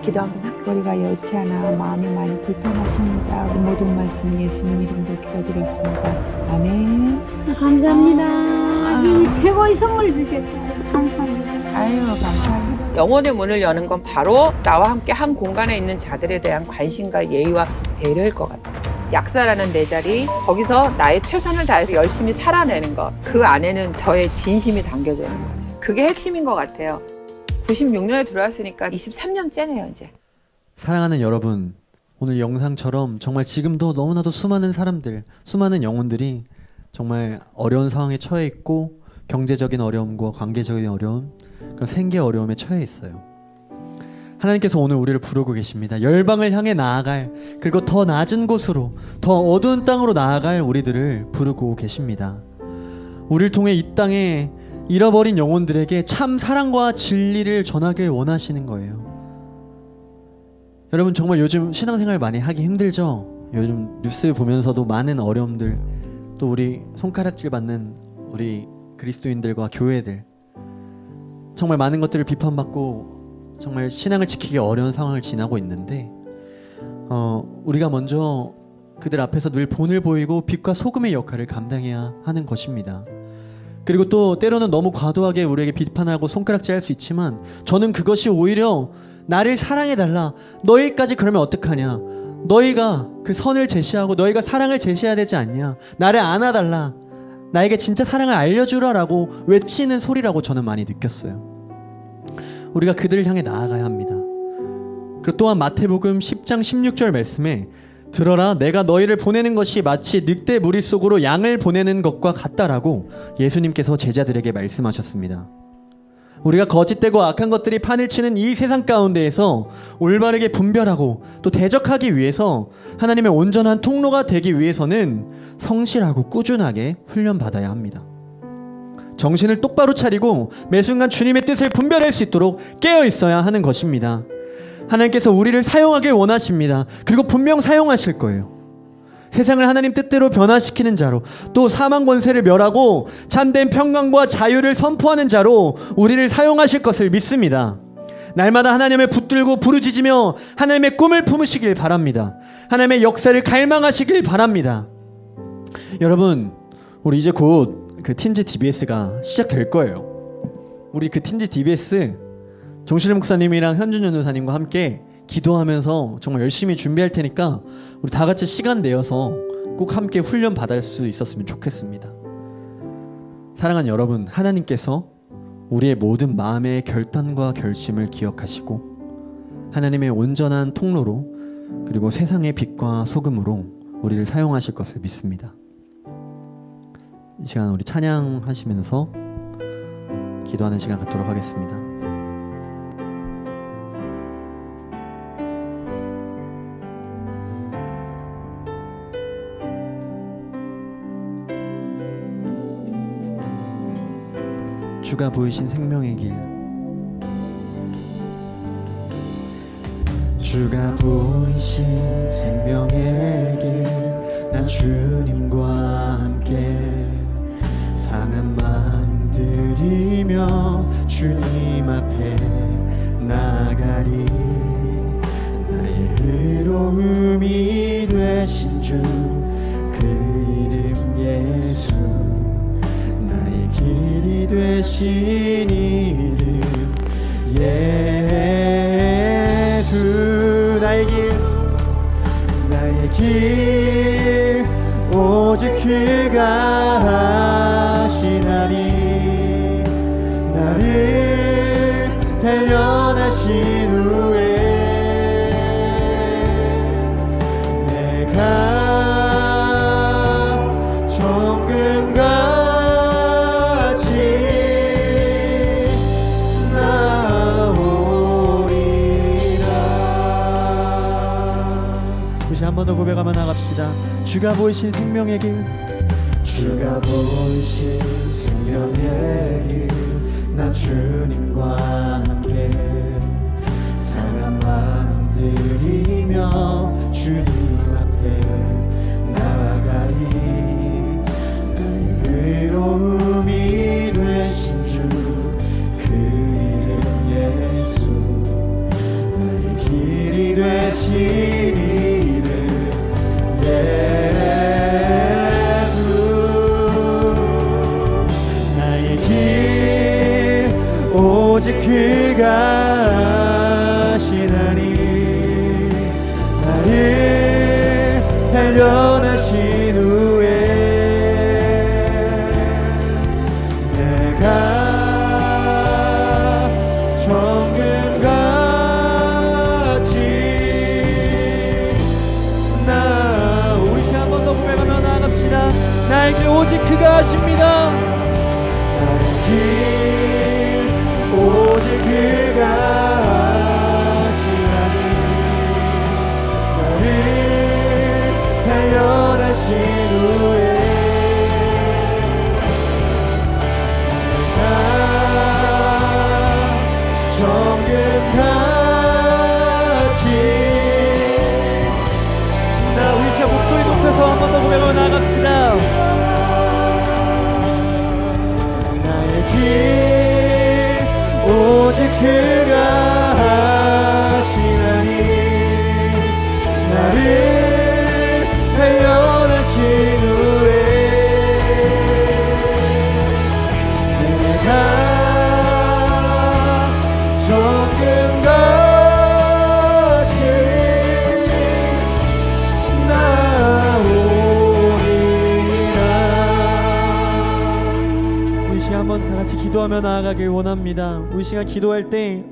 기도 한번 할게요. 우리가 여치 않아 마음이 많이 불편하십니다. 우리 모든 말씀 예수님 이름으로 기도드렸습니다. 아멘. 감사합니다. 최고의 선물 주셨어요. 감사합니다. 아유 감사합니다. 영혼의 문을 여는 건 바로 나와 함께 한 공간에 있는 자들에 대한 관심과 예의와 배려일 것 같아요. 약사라는 내 자리, 거기서 나의 최선을 다해서 열심히 살아내는 것, 그 안에는 저의 진심이 담겨져 있는 거죠. 그게 핵심인 것 같아요. 96년에 들어왔으니까 23년째네요 이제. 사랑하는 여러분, 오늘 영상처럼 정말 지금도 너무나도 수많은 사람들, 수많은 영혼들이 정말 어려운 상황에 처해 있고 경제적인 어려움과 관계적인 어려움, 그런 생계 어려움에 처해 있어요. 하나님께서 오늘 우리를 부르고 계십니다. 열방을 향해 나아갈, 그리고 더 낮은 곳으로, 더 어두운 땅으로 나아갈 우리들을 부르고 계십니다. 우리를 통해 이 땅에 잃어버린 영혼들에게 참 사랑과 진리를 전하길 원하시는 거예요. 여러분 정말 요즘 신앙생활 많이 하기 힘들죠? 요즘 뉴스 보면서도 많은 어려움들, 또 우리 손가락질 받는 우리 그리스도인들과 교회들, 정말 많은 것들을 비판받고 정말 신앙을 지키기 어려운 상황을 지나고 있는데 우리가 먼저 그들 앞에서 늘 본을 보이고 빛과 소금의 역할을 감당해야 하는 것입니다. 그리고 또 때로는 너무 과도하게 우리에게 비판하고 손가락질할 수 있지만 저는 그것이 오히려 나를 사랑해달라, 너희까지 그러면 어떡하냐, 너희가 그 선을 제시하고 너희가 사랑을 제시해야 되지 않냐, 나를 안아달라, 나에게 진짜 사랑을 알려주라라고 외치는 소리라고 저는 많이 느꼈어요. 우리가 그들을 향해 나아가야 합니다. 그리고 또한 마태복음 10장 16절 말씀에 들어라, 내가 너희를 보내는 것이 마치 늑대 무리 속으로 양을 보내는 것과 같다라고 예수님께서 제자들에게 말씀하셨습니다. 우리가 거짓되고 악한 것들이 판을 치는 이 세상 가운데에서 올바르게 분별하고 또 대적하기 위해서 하나님의 온전한 통로가 되기 위해서는 성실하고 꾸준하게 훈련받아야 합니다. 정신을 똑바로 차리고 매 순간 주님의 뜻을 분별할 수 있도록 깨어 있어야 하는 것입니다. 하나님께서 우리를 사용하길 원하십니다. 그리고 분명 사용하실 거예요. 세상을 하나님 뜻대로 변화시키는 자로, 또 사망 권세를 멸하고 참된 평강과 자유를 선포하는 자로 우리를 사용하실 것을 믿습니다. 날마다 하나님을 붙들고 부르짖으며 하나님의 꿈을 품으시길 바랍니다. 하나님의 역사를 갈망하시길 바랍니다. 여러분, 우리 이제 곧 그 틴즈 DBS가 시작될 거예요. 우리 그 틴즈 DBS 정실 목사님이랑 현준 전도사님과 함께 기도하면서 정말 열심히 준비할 테니까 우리 다 같이 시간 내어서 꼭 함께 훈련 받을 수 있었으면 좋겠습니다. 사랑하는 여러분, 하나님께서 우리의 모든 마음의 결단과 결심을 기억하시고 하나님의 온전한 통로로, 그리고 세상의 빛과 소금으로 우리를 사용하실 것을 믿습니다. 이 시간 우리 찬양하시면서 기도하는 시간 갖도록 하겠습니다. 주가 보이신 생명의 길, 주가 보이신 생명의 길, 나 주님과 함께 상한 마음 들이며 주님 앞에 나가리. 나의 의로움이 되신 주, 그 이름 예수, 나의 길이 되신 이름 예수. 나의 길 오직 그가 하시나니, 나를 단련하신 후에 내가 정금같이 나오리라. 주가 보이신 생명의 길, 주가 보이신 생명의 길, 나 주님과 함께 상한 마음 들이며 주님 앞에 나아가리. 나의 의로움이 되신 주, 그 이름 예수, 나의 길이 되신 이름 예수. 나의 길 오직 그가 아시나니, 나를 단련하신 후에 내가 정금같이 우리 시간 한 번 더 고백하며 나아갑시다. 나의 길 오직 그가 아십니다. 나의 길 오직 그가 아시나니, 나를 단련하신 후에 정금같이. 우리 시간 목소리 높여서 한 번 더 고백하며 나아갑시다. 나의 길 오직 그가 하시나니, 나를 단련하신 후에 내가 정금같이 나오리라. 우리 시간 한번 다 같이 기도하며 나아가길 원합니다. 우리 시간 기도할 때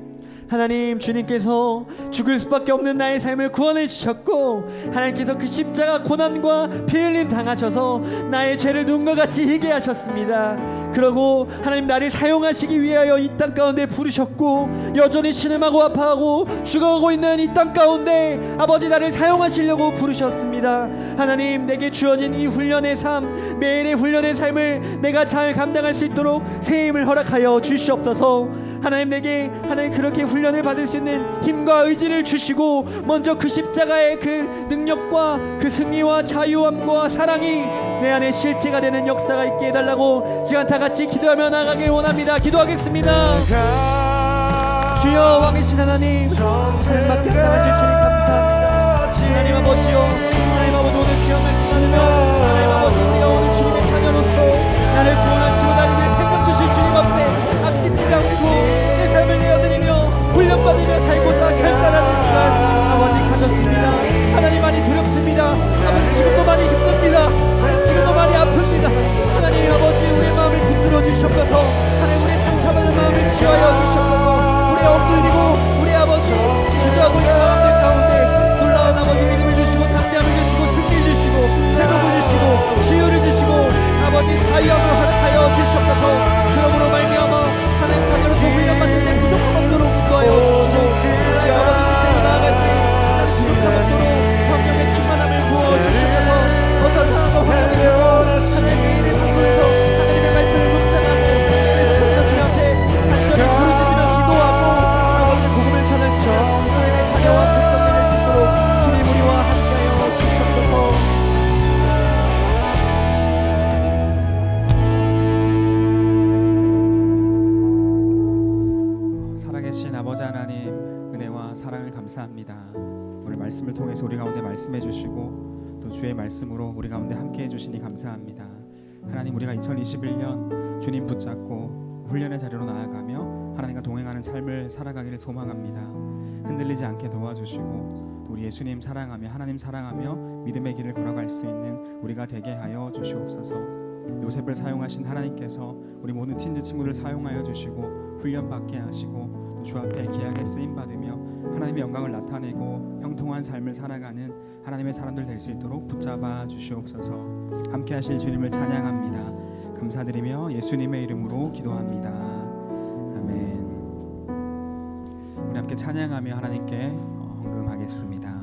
하나님, 주님께서 죽을 수밖에 없는 나의 삶을 구원해 주셨고, 하나님께서 그 십자가 고난과 피 흘림 당하셔서 나의 죄를 눈과 같이 희게 하셨습니다. 그러고 하나님, 나를 사용하시기 위하여 이 땅 가운데 부르셨고, 여전히 신음하고 아파하고 죽어가고 있는 이 땅 가운데 아버지, 나를 사용하시려고 부르셨습니다. 하나님, 내게 주어진 이 훈련의 삶, 매일의 훈련의 삶을 내가 잘 감당할 수 있도록 새 힘을 허락하여 주시옵소서. 하나님, 내게 하나님 그렇게 훈련을 받을 수 있는 힘과 의지를 주시고, 먼저 그 십자가의 그 능력과 그 승리와 자유함과 사랑이 내 안에 실제가 되는 역사가 있게 해달라고 시간 다 같이 기도하며 나가길 원합니다. 기도하겠습니다. 주여, 왕이신 하나님, 찬양 받게 합당하실 주님 감사합니다. 하나님 아버지요, 하나님 아버지, 오늘 귀한 말씀 나누며 하나님 아버지, 우리가 오늘 주님의 자녀로서 나를 구원하시고 나를 위해 생각 주실 주님 앞에 아끼지 않고 내 삶을 내어드리며 훈련받으며 살고자 결단하는 시간 아버지 가졌습니다. 하나님, 많이 두렵습니다. 아버지, 지금도 많이 힘듭니다. 하나님, 지금도 많이 아픕니다. 하나님 아버지, 우리의 마음을 붙들어 주시옵소서. 하나님, 우리의 상처받은 마음을 치유하여 주시옵소서. 우리의 엎드리고 우리 아버지 주저하고 있는 마음들 가운데 놀라운 아버지 믿음을 주시고, 담대함을 주시고, 승리를 주시고, 회복을 주시고, 치유를 주시고, 아버지 자유함을 허락하여 주시옵소서. 그러므로 말미암아 하나님 자녀로서 훈련받는 데 부족함 없도록 인도하여 주시고, 하나님 아버지 밑에로 나아갈 때 부족함 없도록 성령의 충만함을 부어 주시옵소서. 어떤 상황과 환경을 겪고 하나님 매일의 삶에서 하나님의 말씀을 묵상하고 그래서 주님 앞에 간절히 부르짖으며 기도하고 아버지 복음을 전할 수 있는 하나님의 자녀와 백성들을 있도록 주님 우리와 함께하여 주시옵소서. 살아계신 아버지 하나님, 은혜와 사랑을 감사합니다. 오늘 말씀을 통해서 우리 가운데 말씀해 주시고 또 주의 말씀으로 우리 가운데 함께 해주시니 감사합니다. 하나님, 우리가 2021년 주님 붙잡고 훈련의 자리로 나아가며 하나님과 동행하는 삶을 살아가기를 소망합니다. 흔들리지 않게 도와주시고 또 우리 예수님 사랑하며 하나님 사랑하며 믿음의 길을 걸어갈 수 있는 우리가 되게 하여 주시옵소서. 요셉을 사용하신 하나님께서 우리 모든 틴즈 친구들 사용하여 주시고 훈련받게 하시고 또 주 앞에 귀하게 쓰임받으며 하나님의 영광을 나타내고 형통한 삶을 살아가는 하나님의 사람들 될 수 있도록 붙잡아 주시옵소서. 함께 하실 주님을 찬양합니다. 감사드리며 예수님의 이름으로 기도합니다. 아멘. 우리 함께 찬양하며 하나님께 헌금하겠습니다.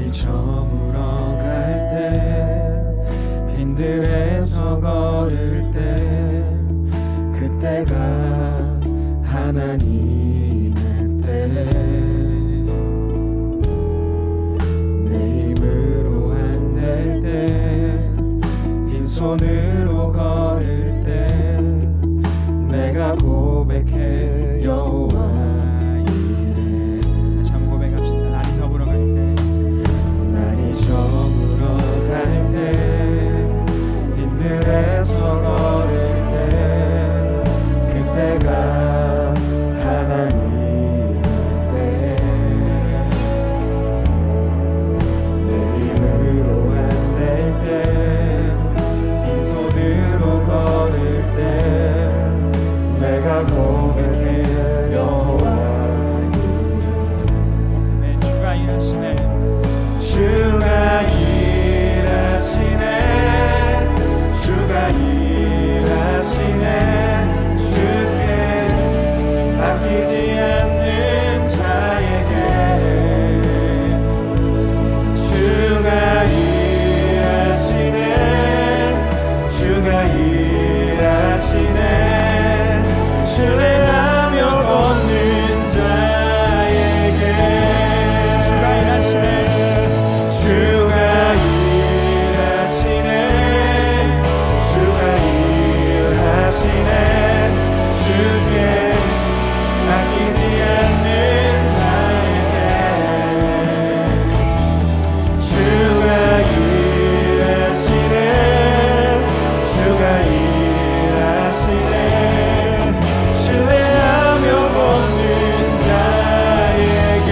날이 저물어 갈 때 빈들에서 걸을 때 그때가 하나님의 때 내 힘으로 안 될 때 빈손으로 걸을 때 내가 고백해 여호와 이래. 다시 한번 고백합시다. 날이 저물어 갈 때 날이 저물어 갈 때 빈들에서 걸을 때 그때가 하나님의 때 내 힘으로 안 될 때 빈손으로 걸을 때 내가 고백해 여호와 이래. 주가 일하시네. 주가 일하시네. 주가 일하시네. 주께 맡기지 않는 자에게 주가 일하시네. 주가 일하시네. 신뢰하며 걷는 자에게 주가 일하시네. 주가 일하시네. 주가 일하시네. 주께 맡기지 않는 자에게 주가 일하시네. 주가 일하시네. 신뢰하며 걷는 자에게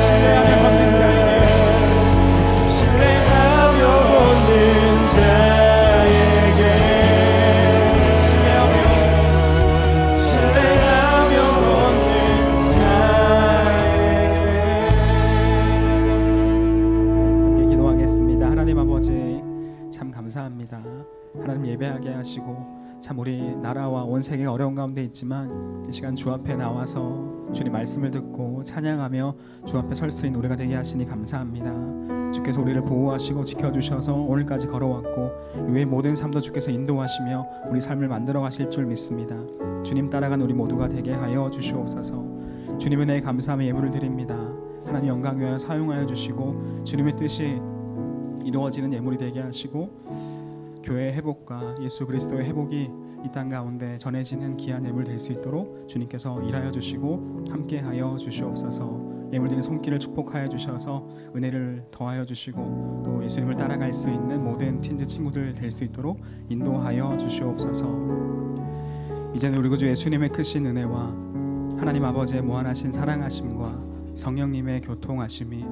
신뢰하며 걷는 자에게 신뢰하며 걷는 자에게 신뢰하며 걷는 자에게. 함께 기도하겠습니다. 하나님 아버지 참 감사합니다. 하나님 예배하게 하시고 참 우리 나라와 온 세계가 어려운 가운데 있지만 이 시간 주 앞에 나와서 주님 말씀을 듣고 찬양하며 주 앞에 설 수 있는 우리가 되게 하시니 감사합니다. 주께서 우리를 보호하시고 지켜주셔서 오늘까지 걸어왔고 이후의 모든 삶도 주께서 인도하시며 우리 삶을 만들어 가실 줄 믿습니다. 주님 따라간 우리 모두가 되게 하여 주시옵소서. 주님 은혜에 감사하며 예물을 드립니다. 하나님 영광 위하여 사용하여 주시고 주님의 뜻이 이루어지는 예물이 되게 하시고 교회의 회복과 예수 그리스도의 회복이 이 땅 가운데 전해지는 귀한 예물 될 수 있도록 주님께서 일하여 주시고 함께하여 주시옵소서. 예물드린 손길을 축복하여 주셔서 은혜를 더하여 주시고 또 예수님을 따라갈 수 있는 모든 틴즈 친구들 될 수 있도록 인도하여 주시옵소서. 이제는 우리 구주 예수님의 크신 은혜와 하나님 아버지의 무한하신 사랑하심과 성령님의 교통하심이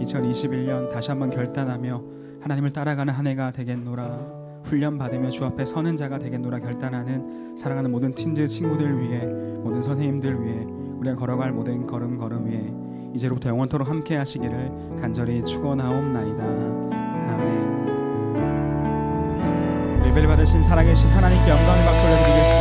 2021년 다시 한번 결단하며 하나님을 따라가는 한 해가 되겠노라. 훈련 받으며 주 앞에 서는 자가 되겠노라 결단하는 사랑하는 모든 틴즈 친구들 위해 모든 선생님들 위해 우리가 걸어갈 모든 걸음 위에 이제로부터 영원토록 함께 하시기를 간절히 축원하옵나이다. 아멘. 예배를 받으신 살아계신 하나님께 영광의 박수 올려드리겠습니다.